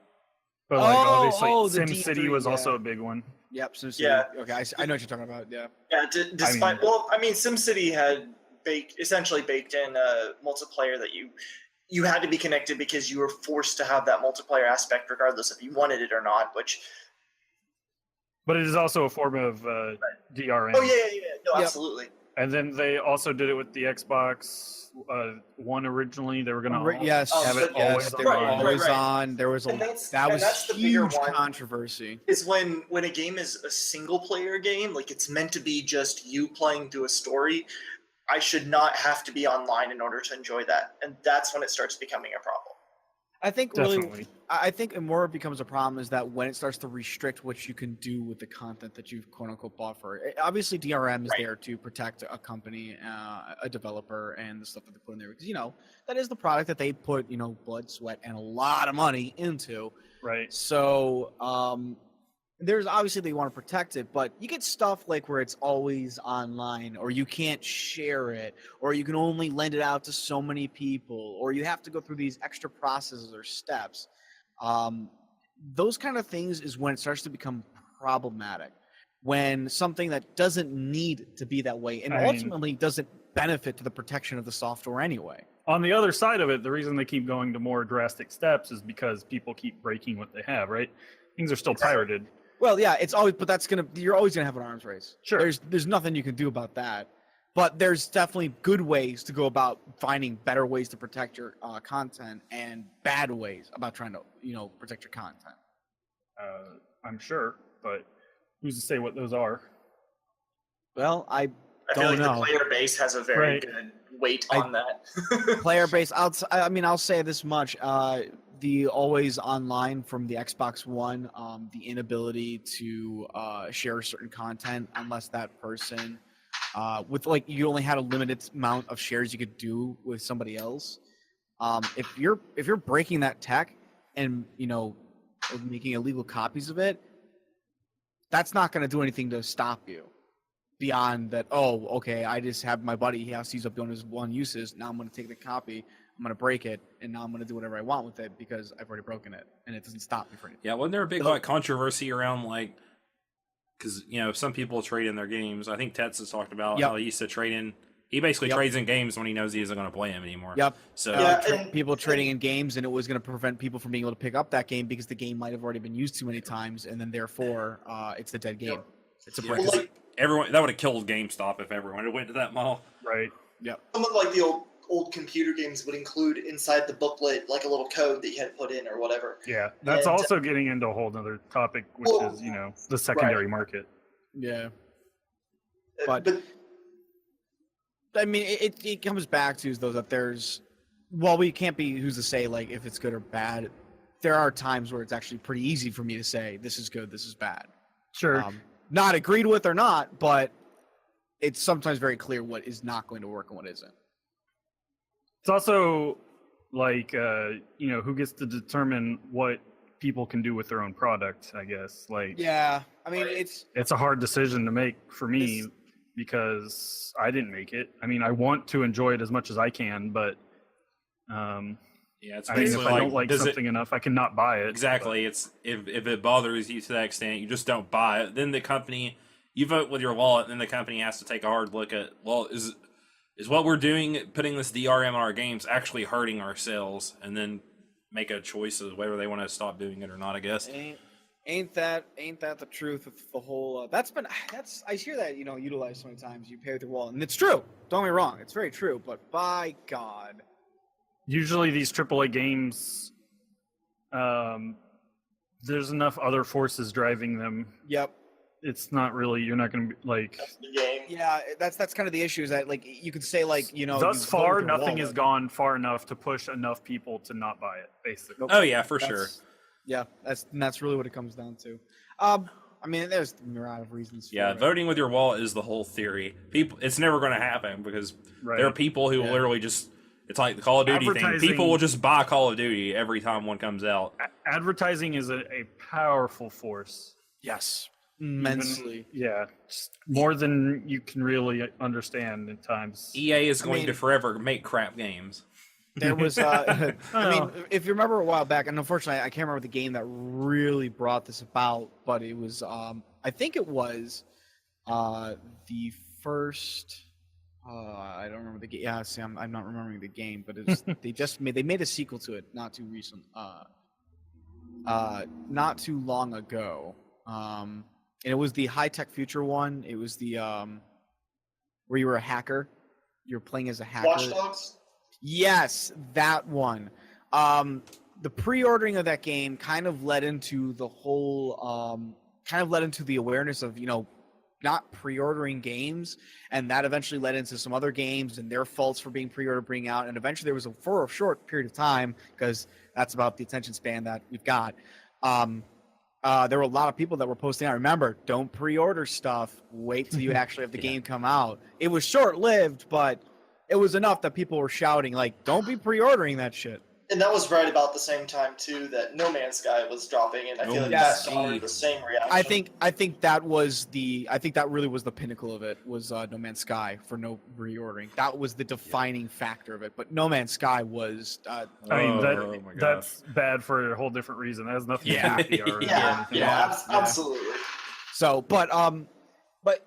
But obviously, SimCity was also a big one. Yep, SimCity. Yeah. Okay, I know what you're talking about. Yeah. Yeah. Despite, SimCity had essentially baked in a multiplayer that you had to be connected because you were forced to have that multiplayer aspect, regardless if you wanted it or not. But it is also a form of DRM. Oh yeah. No, absolutely. And then they also did it with the Xbox One originally. They were going to have it always on. There was that was huge controversy. Is when a game is a single player game, it's meant to be just you playing through a story. I should not have to be online in order to enjoy that, and that's when it starts becoming a problem. I think Definitely. really, I think more it becomes a problem is that when it starts to restrict what you can do with the content that you've quote unquote bought for it. Obviously, DRM is there to protect a company, a developer, and the stuff that they put in there because that is the product that they put blood, sweat, and a lot of money into. Right. So there's obviously they want to protect it, but you get stuff like where it's always online, or you can't share it, or you can only lend it out to so many people, or you have to go through these extra processes or steps. Those kind of things is when it starts to become problematic. When something that doesn't need to be that way and ultimately doesn't benefit to the protection of the software anyway. On the other side of it, the reason they keep going to more drastic steps is because people keep breaking what they have, right? Things are still pirated. Well, yeah, it's always, but you're always gonna have an arms race. Sure. There's nothing you can do about that. But there's definitely good ways to go about finding better ways to protect your content and bad ways about trying to, protect your content. I'm sure, but who's to say what those are? Well, I feel don't like know. the player base has a very good weight on that. Player base, I'll say this much. The always online from the Xbox One, the inability to share certain content unless that person, you only had a limited amount of shares you could do with somebody else. If you're breaking that tech and making illegal copies of it, that's not going to do anything to stop you. Beyond that, okay, I just have my buddy, he has to use up doing his one uses. Now I'm going to take the copy, I'm going to break it, and now I'm going to do whatever I want with it because I've already broken it, and it doesn't stop me from anything. Yeah, wasn't there a big controversy around because some people trade in their games. I think Tetsuo has talked about how he used to trade in. He basically trades in games when he knows he isn't going to play them anymore. Yep. So people trading in games, and it was going to prevent people from being able to pick up that game because the game might have already been used too many times, and then therefore it's a dead game. Yep. It's a break. Everyone that would have killed GameStop if everyone had went to that mall. Right. Yep. Some of the old computer games would include inside the booklet like a little code that you had put in or whatever. Yeah, that's also getting into a whole other topic, which is the secondary market. Yeah. But I mean, it comes back to though that there's, we can't be who's to say like if it's good or bad. There are times where it's actually pretty easy for me to say this is good, this is bad. Sure. Not agreed with or not, but it's sometimes very clear what is not going to work and what isn't. It's also like who gets to determine what people can do with their own product, I guess. Yeah, I mean it's a hard decision to make for me because I didn't make it. I mean, I want to enjoy it as much as I can, but it's if I don't like something enough, I cannot buy it. Exactly. But it's if it bothers you to that extent, you just don't buy it. Then the company, you vote with your wallet, then the company has to take a hard look at, is what we're doing, putting this DRM on our games, actually hurting our sales, and then make a choice of whether they want to stop doing it or not, I guess. Ain't that the truth of the whole? I hear that utilized so many times. You pay with your wallet, and it's true. Don't get me wrong, it's very true. But by God, usually these AAA games, there's enough other forces driving them. Yep. It's not really, you're not going to be like. That's the game. Yeah, that's kind of the issue. Is that you could say Thus far, nothing has gone far enough to push enough people to not buy it. Basically. Nope. Oh yeah, for sure. Yeah, that's really what it comes down to. I mean, there's a myriad of reasons. Yeah, voting with your wallet is the whole theory. It's never going to happen because there are people who literally just. It's like the Call of Duty thing. People will just buy Call of Duty every time one comes out. Advertising is a powerful force. Yes. Immensely. Just more than you can really understand at times. EA is going to forever make crap games. There was, I mean, if you remember a while back, and unfortunately I can't remember the game that really brought this about, but it was, I think it was the first, I don't remember the game. Yeah, see, I'm not remembering the game, but it's they made a sequel to it not too recent, not too long ago. And it was the high-tech future one. It was the where you were a hacker. You're playing as a hacker. Watch Dogs? Yes, that one. The pre-ordering of that game kind of led into the whole, kind of led into the awareness of, not pre-ordering games, and that eventually led into some other games and their faults for being pre-ordered bring out, and eventually there was for a short period of time, because that's about the attention span that we've got. There were a lot of people that were posting out, remember, don't pre-order stuff, wait till you actually have the game come out. It was short-lived, but it was enough that people were shouting, like, don't be pre-ordering that shit. And that was right about the same time too that No Man's Sky was dropping, and I feel like that started the same reaction. I think that really was the pinnacle of it, was No Man's Sky for no reordering. That was the defining factor of it. But No Man's Sky was. That's bad for a whole different reason. That has nothing to do with PR. Absolutely. So, but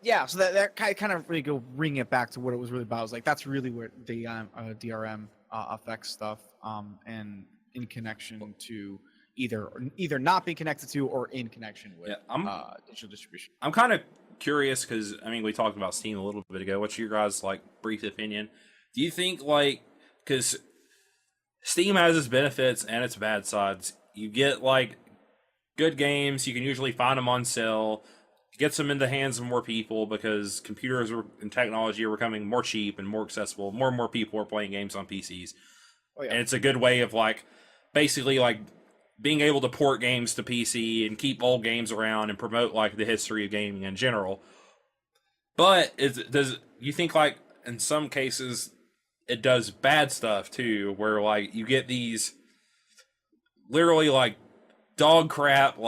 yeah, so that kind of really go bring it back to what it was really about. I was like, that's really where the DRM affects stuff, and in connection to either not being connected to or in connection with digital distribution. I'm kind of curious because we talked about Steam a little bit ago. What's your guys' brief opinion? Do you think because Steam has its benefits and its bad sides? You get good games, you can usually find them on sale. Gets them in the hands of more people because computers and technology are becoming more cheap and more accessible. More and more people are playing games on PCs. Oh, yeah. And it's a good way of basically being able to port games to PC and keep old games around and promote the history of gaming in general. But does you think in some cases it does bad stuff too, where you get these literally dog crap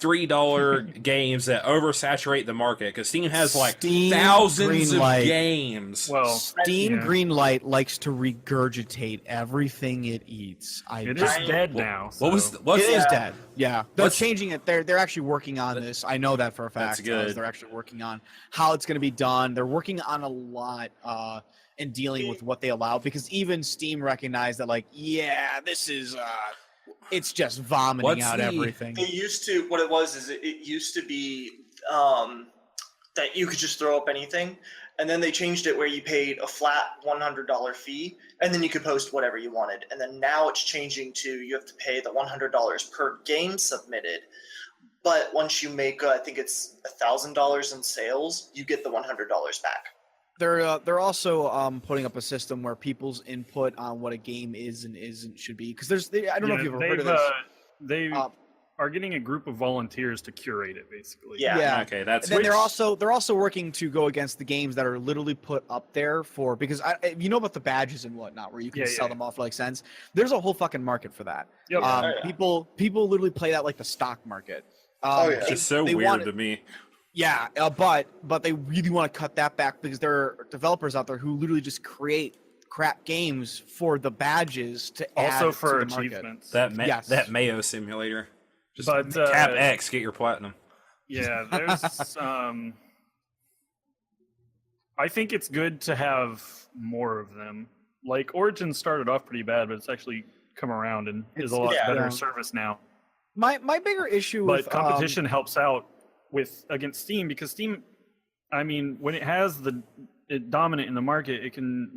$3 games that oversaturate the market because Steam has thousands of games. Well, Steam Greenlight likes to regurgitate everything it eats. It is dead now. So. It is dead. Yeah, they're changing it. They're actually working on this. I know that for a fact. That's good. They're actually working on how it's going to be done. They're working on a lot in dealing with what they allow, because even Steam recognized that this is. It's just vomiting out everything. It used to, what it was is it used to be that you could just throw up anything, and then they changed it where you paid a flat $100 fee, and then you could post whatever you wanted. And then now it's changing to you have to pay the $100 per game submitted. But once you make, I think it's $1,000 in sales, you get the $100 back. They're also putting up a system where people's input on what a game is and isn't should be, because I don't know if you've ever heard of this. They are getting a group of volunteers to curate it, basically. Yeah. Okay, that's. And then they're also working to go against the games that are literally put up there for, because you know about the badges and whatnot where you can sell them off for cents. There's a whole fucking market for that. Yep. People literally play that like the stock market. It's just so weird to me. Yeah, but they really want to cut that back, because there are developers out there who literally just create crap games for the badges to also add for to the achievements. That Mayo simulator. Just but, tap X, get your platinum. Yeah, there's. I think it's good to have more of them. Origin started off pretty bad, but it's actually come around and is a lot better service now. My bigger issue but with competition helps out against Steam, because Steam, when it has it dominant in the market, it can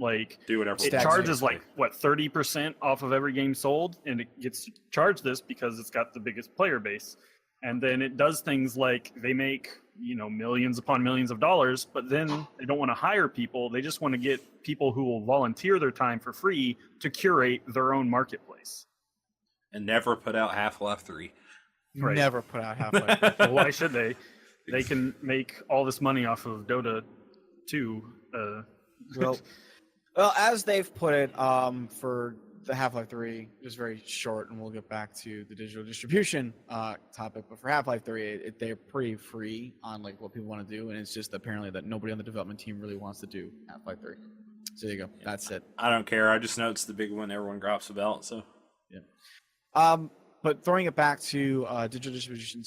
do whatever it charges 30% off of every game sold, and it gets charged this because it's got the biggest player base. And then it does things like they make millions upon millions of dollars, but then they don't want to hire people. They just want to get people who will volunteer their time for free to curate their own marketplace. And never put out Half-Life 3. Right. Never put out Half-Life 3. Well, why should they? They can make all this money off of Dota 2. Well, as they've put it, for the Half-Life 3, just very short, and we'll get back to the digital distribution topic. But for Half-Life 3, they're pretty free on what people want to do, and it's just apparently that nobody on the development team really wants to do Half-Life 3. So there you go. That's it. I don't care. I just know it's the big one everyone drops about. So yeah. But throwing it back to digital distribution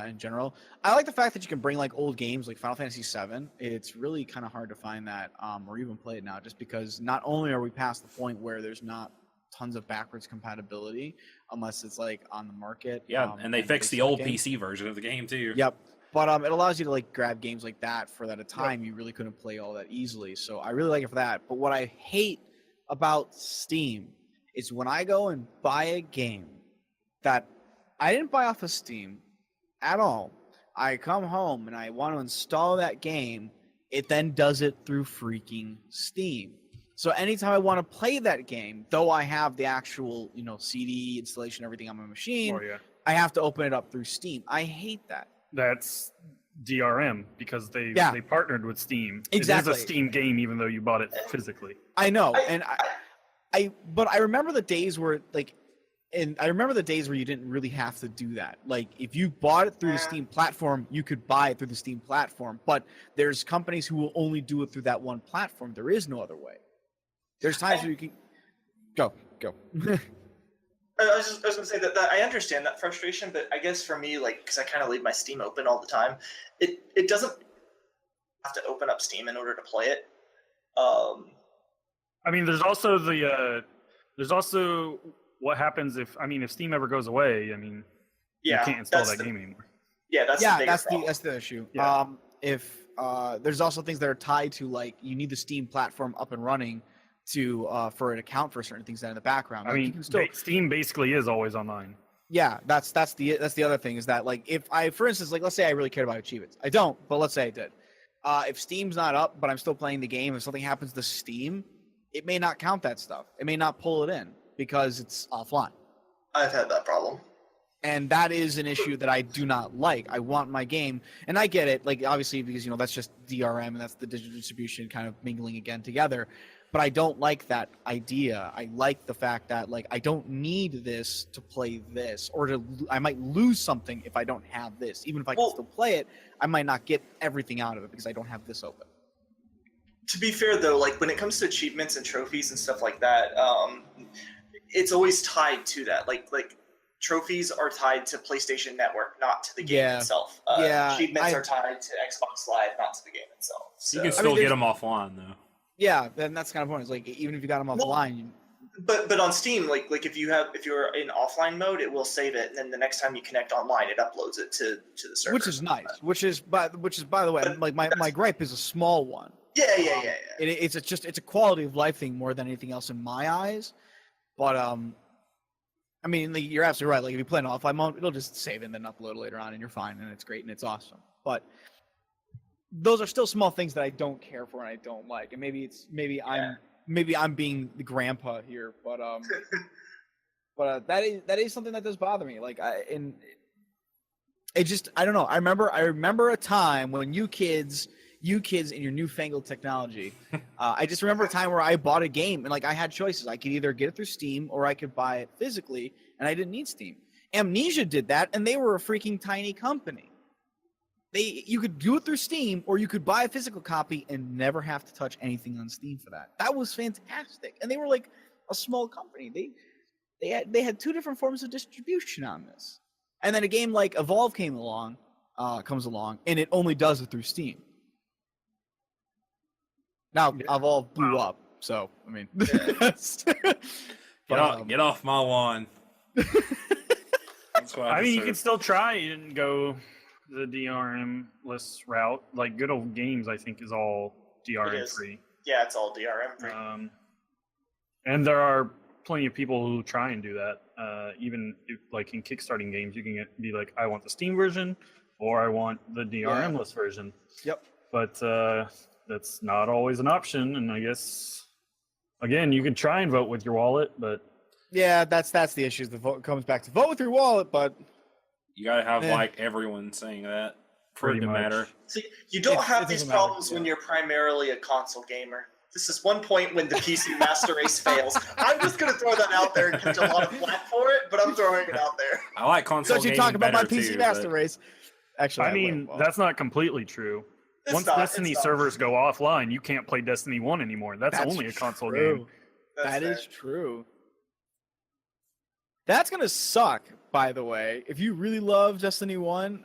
in general, I like the fact that you can bring old games like Final Fantasy VII. It's really kind of hard to find that or even play it now, just because not only are we past the point where there's not tons of backwards compatibility unless it's on the market. Yeah, and they fixed the old PC version of the game too. Yep. But it allows you to grab games like that for that a time you really couldn't play all that easily. So I really like it for that. But what I hate about Steam is when I go and buy a game that I didn't buy off of Steam at all, I come home and I want to install that game, it then does it through freaking Steam. So anytime I want to play that game, though I have the actual, CD installation, everything on my machine, I have to open it up through Steam. I hate that. That's DRM because they partnered with Steam. Exactly. It is a Steam game, even though you bought it physically. I know, but I remember the days where I remember the days where you didn't really have to do that. Like, if you bought it through the Steam platform, you could buy it through the Steam platform. But there's companies who will only do it through that one platform. There is no other way. There's times where you can go. I was going to say that I understand that frustration, but I guess for me, because I kind of leave my Steam open all the time, it doesn't have to open up Steam in order to play it. I mean, there's also what happens if Steam ever goes away. You can't install that game anymore. Yeah, that's the issue. Yeah. If there's also things that are tied to you need the Steam platform up and running to for an account for certain things that are in the background. Steam basically is always online. Yeah, that's the other thing is that if I, for instance, let's say I really cared about achievements. I don't, but let's say I did. If Steam's not up, but I'm still playing the game, if something happens to Steam, it may not count that stuff. It may not pull it in because it's offline. I've had that problem. And that is an issue that I do not like. I want my game, and I get it, obviously, because, that's just DRM, and that's the digital distribution kind of mingling again together. But I don't like that idea. I like the fact that, I don't need this to play this, or I might lose something if I don't have this. Even if I can still play it, I might not get everything out of it because I don't have this open. To be fair, though, when it comes to achievements and trophies and stuff like that, it's always tied to that. Trophies are tied to PlayStation Network, not to the game itself. Achievements are tied to Xbox Live, not to the game itself. So. You can still get them offline, though. Yeah, and that's kind of the point. It's even if you got them offline. But on Steam, if you're in offline mode, it will save it, and then the next time you connect online, it uploads it to the server. Which is nice. Which is by the way, my gripe is a small one. Yeah. It's a quality of life thing more than anything else in my eyes. But you're absolutely right. If you play an offline mode, it'll just save it and then upload it later on, and you're fine, and it's great and it's awesome. But those are still small things that I don't care for and I don't like. And maybe I'm being the grandpa here, but that is something that does bother me. I don't know. I remember a time when you kids and your newfangled technology. I just remember a time where I bought a game and I had choices. I could either get it through Steam or I could buy it physically, and I didn't need Steam. Amnesia did that, and they were a freaking tiny company. You could do it through Steam, or you could buy a physical copy and never have to touch anything on Steam for that. That was fantastic, and they were a small company. They had two different forms of distribution on this, and then a game like Evolve comes along, and it only does it through Steam. Now Evolve blew up, so get off my lawn. That's what you can still try and go the DRM-less route. Good Old Games, I think, is all DRM free. Yeah, it's all DRM free. And there are plenty of people who try and do that. Even if, in kickstarting games, you can be I want the Steam version, or I want the DRM-less version. Yep. But that's not always an option, and I guess again, you can try and vote with your wallet, but yeah, that's the issue. The vote comes back to vote with your wallet, but you gotta have everyone saying that for it to matter. See, you don't have these problems when you're primarily a console gamer. This is one point when the PC Master Race fails. I'm just gonna throw that out there and catch a lot of flack for it, but I'm throwing it out there. I like console gaming. Don't you talk about my PC too, Master Race? Actually, that's not completely true. Once Destiny servers go offline, you can't play Destiny 1 anymore. That's only a console game. That is true. That's going to suck, by the way. If you really love Destiny 1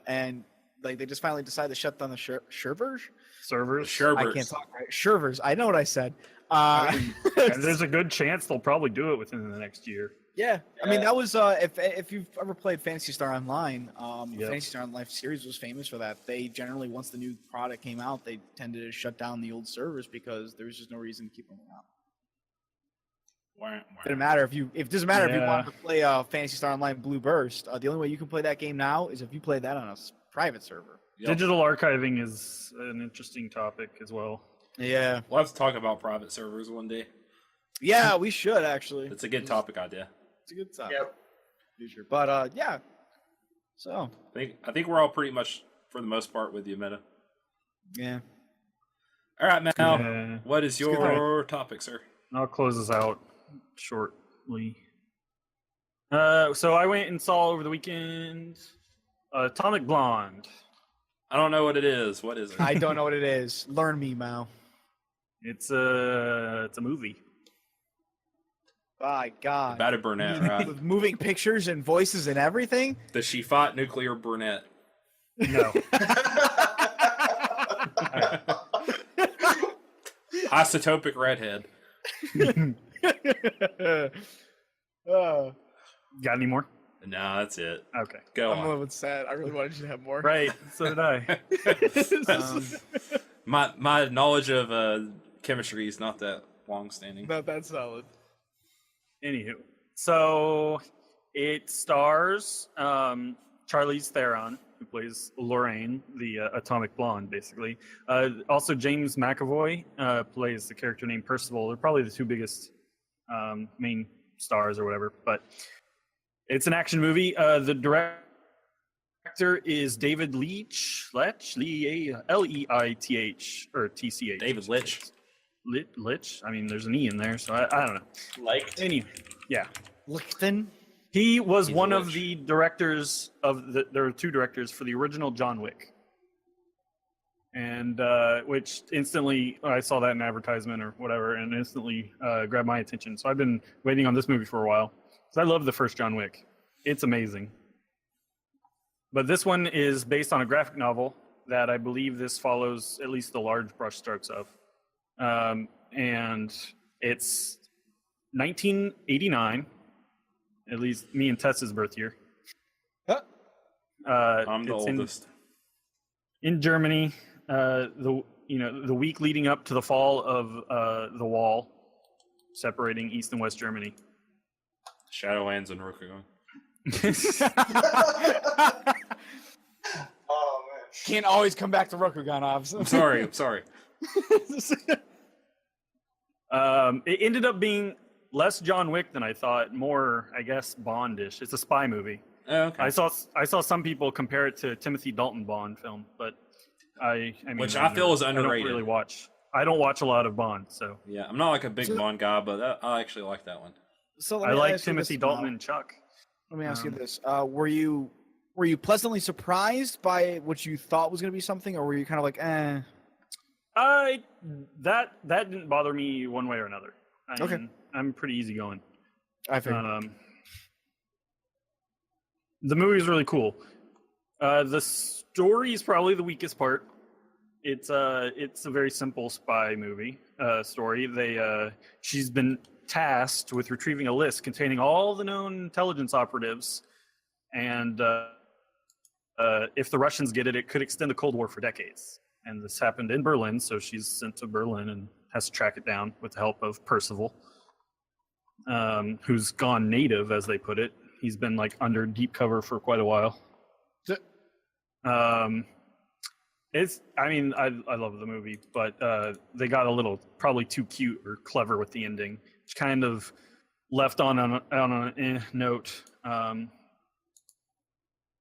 and they just finally decide to shut down the servers. I can't talk right. Servers. I know what I said. And there's a good chance they'll probably do it within the next year. Yeah. That was if you've ever played Phantasy Star Online, Phantasy Star Online series was famous for that. They generally, once the new product came out, they tended to shut down the old servers because there was just no reason to keep them around. It doesn't matter if you want to play Phantasy Star Online Blue Burst. The only way you can play that game now is if you play that on a private server. Yep. Digital archiving is an interesting topic as well. Yeah. We'll have to talk about private servers one day. Yeah, we should actually. It's a good topic idea. It's a good topic. Yep. Future. But yeah. So I think we're all pretty much, for the most part, with you, Meta. yeah. All right, Mal. Yeah. What is your topic, sir? I'll close this out shortly. So I went and saw over the weekend Atomic Blonde. I don't know what it is. What is it? I don't know what it is. Learn me, Mao. It's a movie. My God. About a brunette, right? With moving pictures and voices and everything. Does she fight nuclear brunette? No. Isotopic redhead. Got any more? No, that's it. Okay. Go I'm a on. little bit sad. I really wanted you to have more. Right. So did I. My knowledge of chemistry is not that long standing. Not that solid. Anywho, so it stars Charlize Theron, who plays Lorraine, the Atomic Blonde, basically. Also, James McAvoy plays the character named Percival. They're probably the two biggest main stars or whatever. But it's an action movie. The director is David Leitch, Leith, or TCH. David Litch. Litch? I mean, there's an E in there, so I don't know. Like. Anyway, yeah. Lichten. He was He's one a of witch. the directors there were two directors for the original John Wick. And which instantly, I saw that in advertisement or whatever, and instantly grabbed my attention. So I've been waiting on this movie for a while. Because I love the first John Wick. It's amazing. But this one is based on a graphic novel that I believe this follows at least the large brushstrokes of. And it's 1989, at least me and Tessa's birth year. I'm the it's oldest. in Germany. The week leading up to the fall of the wall separating East and West Germany. Shadowlands and Rokugan. Oh man. Can't always come back to Rokugan, obviously. I'm sorry. It ended up being less John Wick than I thought, more, I guess, Bondish. It's a spy movie. Oh, okay. I saw some people compare it to Timothy Dalton Bond film, but I mean, Which I feel is I underrated. don't really watch. I don't watch a lot of Bond, so Yeah, I'm not like a big So- Bond guy, but I actually like that one. So let I me like ask you Timothy this, Dalton Mao. and Chuck. Let me ask you Um, this: were you pleasantly surprised by what you thought was going to be something, or were you kind of like, eh? That didn't bother me one way or another. Okay. I'm pretty easygoing. I figured. The movie is really cool. The story is probably the weakest part. It's a very simple spy movie story. She's been tasked with retrieving a list containing all the known intelligence operatives, and if the Russians get it, it could extend the Cold War for decades. And this happened in Berlin, so she's sent to Berlin and has to track it down with the help of Percival, who's gone native, as they put it. He's been like under deep cover for quite a while. I love the movie, but they got a little probably too cute or clever with the ending, which kind of left on a note.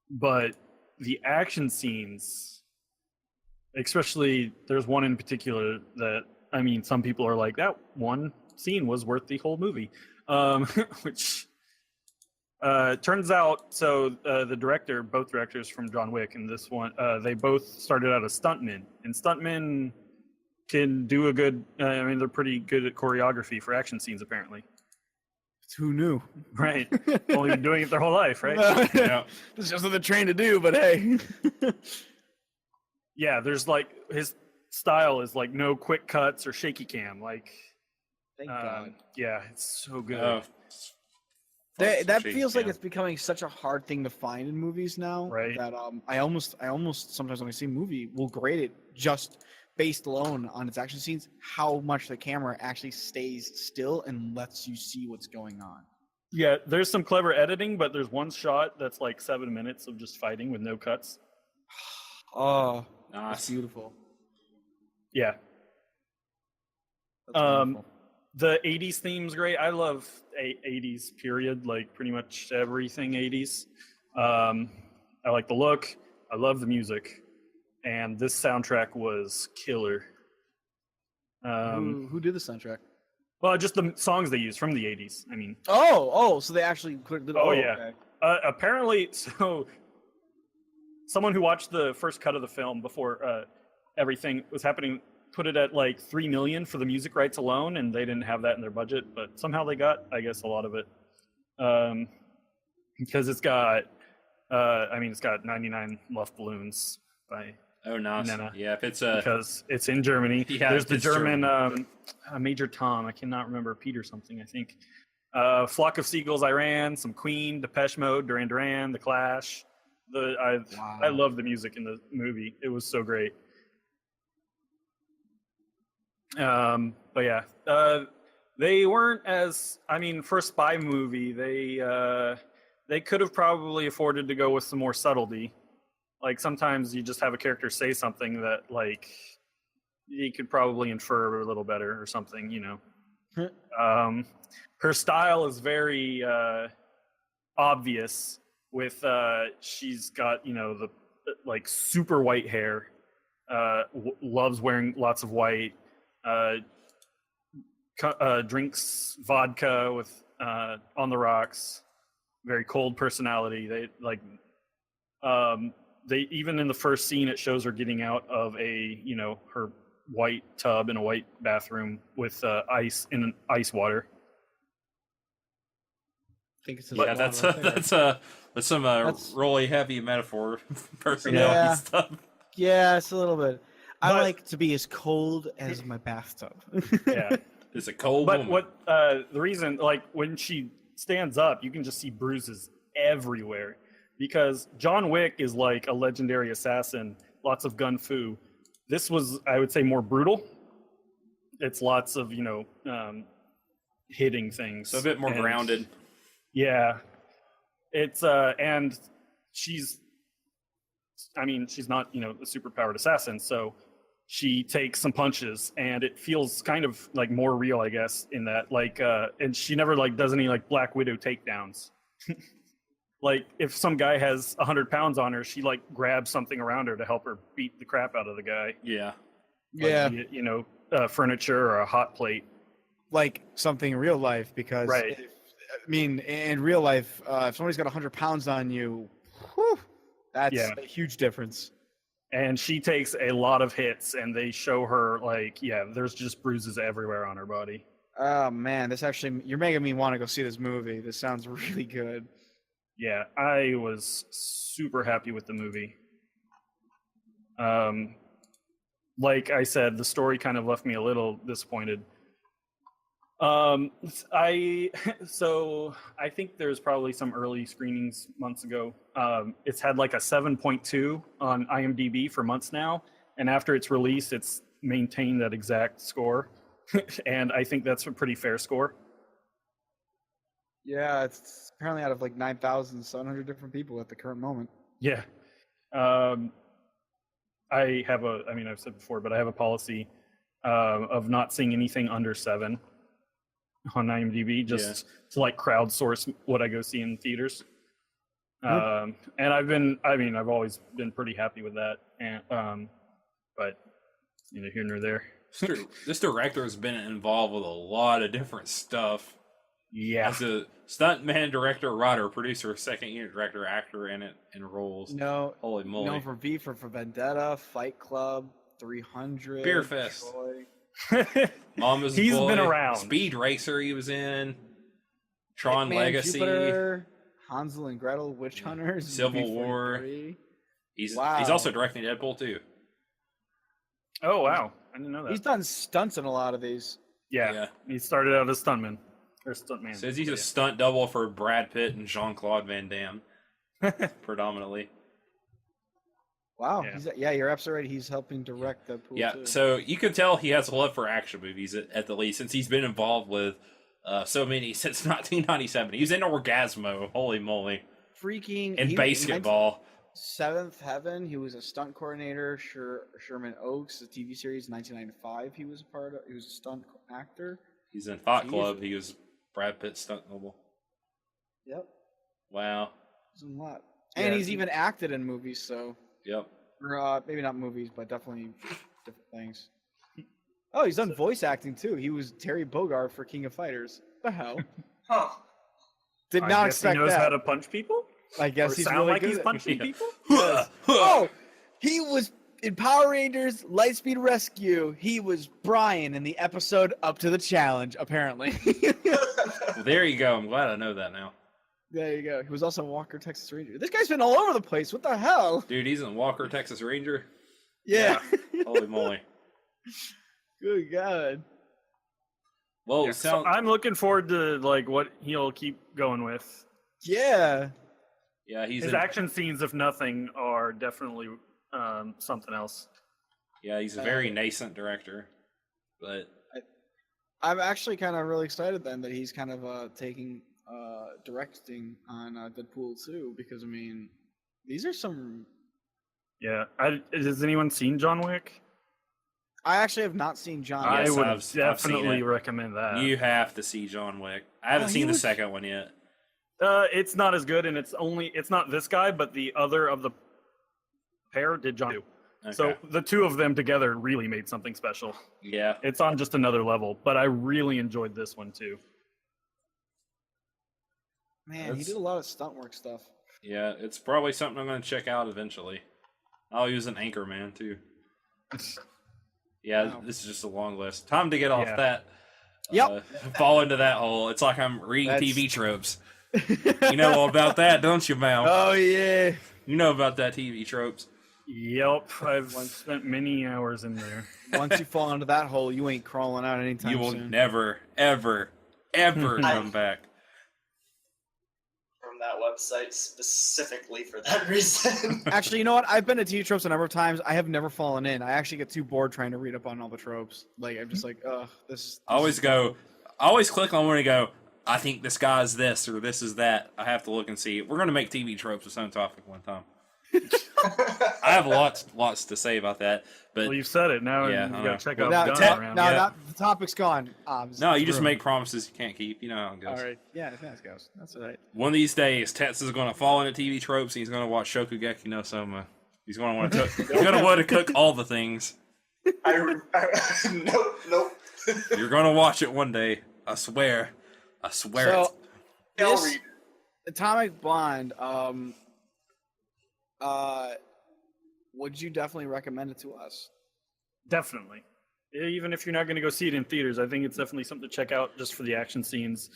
But the action scenes, especially, there's one in particular that, I mean, some people are like, that one scene was worth the whole movie, which turns out, so the director, both directors from John Wick and this one, they both started out as stuntmen, and stuntmen can do a good, they're pretty good at choreography for action scenes, apparently. Who knew? Right. Only been doing it their whole life, right? Yeah. It's just what they're trained to do, but hey. Yeah, there's like, his style is like no quick cuts or shaky cam. Like, Thank God. yeah, it's so good. That feels like it's becoming such a hard thing to find in movies now. Right. That I almost sometimes when I see a movie will grade it just based alone on its action scenes, how much the camera actually stays still and lets you see what's going on. Yeah, there's some clever editing, but there's one shot that's like 7 minutes of just fighting with no cuts. Oh, that's Nice. beautiful. Yeah. That's wonderful. The 80s theme's great. I love 80s period, like pretty much everything 80s. I like the look. I love the music. And this soundtrack was killer. Who did the soundtrack? Well, just the songs they use from the 80s. I mean, So they actually did. Oh, yeah. Okay. Apparently, so someone who watched the first cut of the film before everything was happening put it at like 3 million for the music rights alone, and they didn't have that in their budget, but somehow they got, I guess, a lot of it. Because it's got, it's got 99 Luft Balloons by Oh, nice. Nena. Yeah, if it's because it's in Germany. Yeah, There's the it's German Major Tom. I cannot remember, Peter something, I think. Flock of Seagulls, Iran, some Queen, Depeche Mode, Duran Duran, The Clash. I love the music in the movie. It was so great. But yeah, they weren't as, for a spy movie, they could have probably afforded to go with some more subtlety. Like sometimes you just have a character say something that like you could probably infer a little better or something, you know. Her style is very obvious with she's got, you know, the like super white hair, loves wearing lots of white, drinks vodka with on the rocks, very cold personality. They even in the first scene it shows her getting out of her white tub in a white bathroom with ice water. I think it's yeah, that's some really heavy metaphor personality stuff. Yeah, it's a little bit. I But- like to be as cold as my bathtub. Yeah. It's a cold But woman. what the reason, like when she stands up, you can just see bruises everywhere because John Wick is like a legendary assassin, lots of gun fu. This was, I would say, more brutal. It's lots of hitting things, So a bit more grounded. Yeah, it's and she's not a superpowered assassin, so she takes some punches and it feels kind of like more real, I guess, in that and she never does any Black Widow takedowns. Like if some guy has 100 pounds on her, she grabs something around her to help her beat the crap out of the guy. Yeah. Yeah, Furniture or a hot plate. like something in real life because Right. in real life, if somebody's got 100 pounds on you, whew, that's a huge difference. And she takes a lot of hits, and they show her there's just bruises everywhere on her body. Oh man, you're making me want to go see this movie. This sounds really good. Yeah, I was super happy with the movie. Like I said, the story kind of left me a little disappointed. I think there's probably some early screenings months ago. It's had a 7.2 on IMDb for months now, and after its release, it's maintained that exact score, and I think that's a pretty fair score. Yeah, it's apparently out of 9,700 different people at the current moment. Yeah. I've said before, but I have a policy of not seeing anything under 7 on IMDb, just to crowdsource what I go see in theaters. And I've always been pretty happy with that. And but neither here nor there. This director has been involved with a lot of different stuff. Yeah. As a stuntman, director, writer, producer, second unit director, actor in roles. No, Holy moly. known for V for Vendetta, Fight Club, 300, Beer Fest. Troy. Mama's He's Boy, been around. Speed Racer he was in. Tron Hitman, Legacy. Jupiter, Hansel and Gretel, Witch Hunters, Civil V43. War. He's Wow. also directing Deadpool too. Oh wow, I didn't know that. He's done stunts in a lot of these. Yeah. He started out as stuntman. Or stuntman. Says he's a stunt double for Brad Pitt and Jean-Claude Van Damme, predominantly. Wow. Yeah. You're absolutely right. He's helping direct Deadpool Yeah, too. so you can tell he has a love for action movies at the least, since he's been involved with so many since 1997. He was in Orgasmo, holy moly, Freaking and Basketball. Seventh Heaven. He was a stunt coordinator. Sherman Oaks, the TV series, 1995. He was a part of. He was a stunt actor. He's in Fight Jeez. Club. He was Brad Pitt's stunt double. Yep. Wow. He's in a lot. Yeah, And he's even acted in movies. So. Yep. Or maybe not movies, but definitely different things. Oh, he's done voice acting too. He was Terry Bogard for King of Fighters. The hell? Huh. Did I not guess expect he knows that. how to punch people. I guess Or he's sound really like good he's at- punching Yeah. people. Oh, he was in Power Rangers Lightspeed Rescue. He was Brian in the episode Up to the Challenge, apparently. Well, there you go. I'm glad I know that now. There you go. He was also Walker, Texas Ranger. This guy's been all over the place. What the hell? Dude, he's in Walker, Texas Ranger. Yeah. Holy moly. Good God. Well, Yeah, so I'm looking forward to like what he'll keep going with. Yeah. yeah, he's His in, action scenes, if nothing, are definitely something else. yeah, he's a very nascent director. But I'm actually kind of really excited then that he's kind of directing on Deadpool 2 because I mean these are some. Yeah. Has anyone seen John Wick? I actually have not seen John. Yes, I would I've seen definitely it. recommend that. you have to see John Wick. I haven't he seen the was- second one yet. It's not as good, and it's not this guy, but the other of the pair did John Wick. Okay. So the two of them together really made something special. yeah, It's on just another level, but I really enjoyed this one too. Man, he That's- did a lot of stunt work stuff. yeah, it's probably something I'm going to check out eventually. I'll use an Anchorman too. Yeah, Wow. this is just a long list. Time to get off Yeah. that. Yep. Fall into that hole. It's like I'm reading That's- TV tropes. You know all about that, don't you, Mal? Oh yeah. You know about that TV tropes. Yep, I've spent many hours in there. Once you fall into that hole, you ain't crawling out anytime You will soon. never, ever, ever come back. From that website specifically for that reason. Actually, you know what? I've been to TV tropes a number of times. I have never fallen in. I actually get too bored trying to read up on all the tropes. Like I'm just like, ugh, this. I always click on one and go, I think this guy's this or this is that. I have to look and see. We're going to make TV tropes with some topic one time. I have lots to say about that, but Well, you've said it. Now Yeah, you I know. got to check Now, out Te- Gun around. now Yeah. that the topic's gone. no, you just ruined. make promises you can't keep. You know how it goes. All right. Yeah, that goes. That's all right. One of these days, Tetsuo is going to fall into TV tropes and he's going to watch Shokugeki no Soma. He's going to want to cook. He's going to want to cook all the things. Nope. You're going to watch it one day. I swear. So I'll this read. Atomic Blonde, would you definitely recommend it to us? Definitely. Even if you're not going to go see it in theaters, I think it's definitely something to check out just for the action scenes.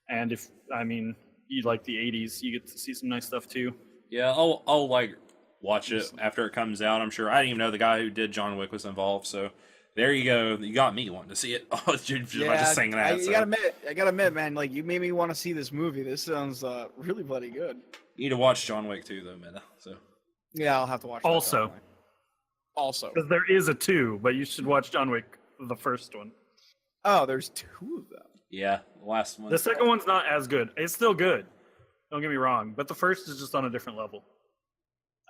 And if, I mean, you like the 80s, you get to see some nice stuff too. Yeah, I'll like watch it after it comes out. I'm sure. I didn't even know the guy who did John Wick was involved. So there you go. You got me wanting to see it. Oh, just by just saying that. I gotta admit, man, like you made me want to see this movie. This sounds really bloody good. You need to watch John Wick too, though, Meta. So Yeah, I'll have to watch. That Also. definitely. Also, Because there is a 2, but you should watch John Wick, the first one. oh, there's 2 of them. yeah, the last one. The second one's not as good. It's still good. Don't get me wrong. But the first is just on a different level.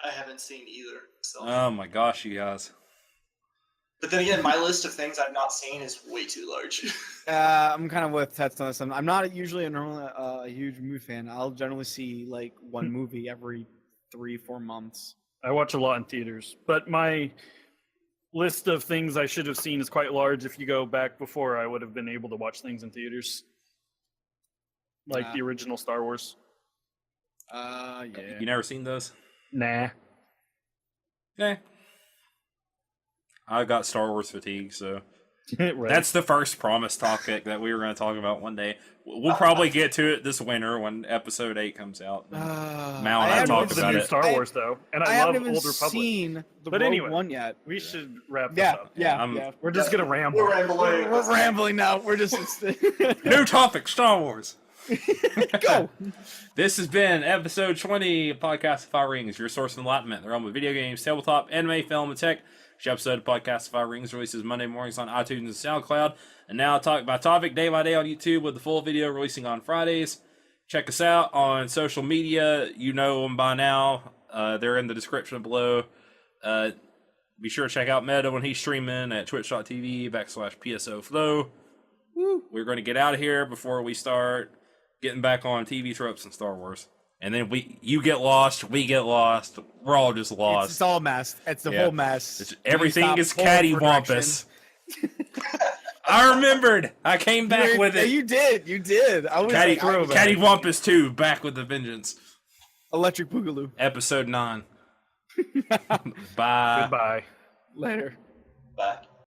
I haven't seen either. So. Oh my gosh, you guys. But then again, my list of things I've not seen is way too large. I'm kind of with Tets on this. I'm not usually a huge movie fan. I'll generally see like one movie every 3-4 months. I watch a lot in theaters, but my list of things I should have seen is quite large. If you go back before, I would have been able to watch things in theaters, like the original Star Wars. Yeah. You never seen those? Nah. Okay. I got Star Wars fatigue, so Right. that's the first promised topic that we were going to talk about one day. We'll probably get to it this winter when Episode 8 comes out. Mal and I haven't talked It's even the about new it. Star Wars, though, and I haven't love even Old Republic. seen the But Rogue anyway. One yet. We should wrap this Yeah, up. yeah. We're just gonna ramble. We're rambling. We're rambling now. We're just New topic, Star Wars. go. This has been episode 20 of Podcast of Five Rings, your source of enlightenment in the realm of video games, tabletop, anime, film, and tech. Each episode of Podcast of Five Rings releases Monday mornings on iTunes and SoundCloud. And now talk by topic day by day on YouTube with the full video releasing on Fridays. Check us out on social media. You know them by now. They're in the description below. Be sure to check out Meta when he's streaming at twitch.tv/PSOFlow. Woo. We're going to get out of here before we start getting back on TV tropes and Star Wars. And then you get lost, we get lost. We're all just lost. It's all a mess. It's the whole mess. Everything is cattywampus. I remembered. I came back with it. You did. I was Cattywampus 2, back with the vengeance. Electric Boogaloo. Episode 9. Bye. Goodbye. Later. Bye.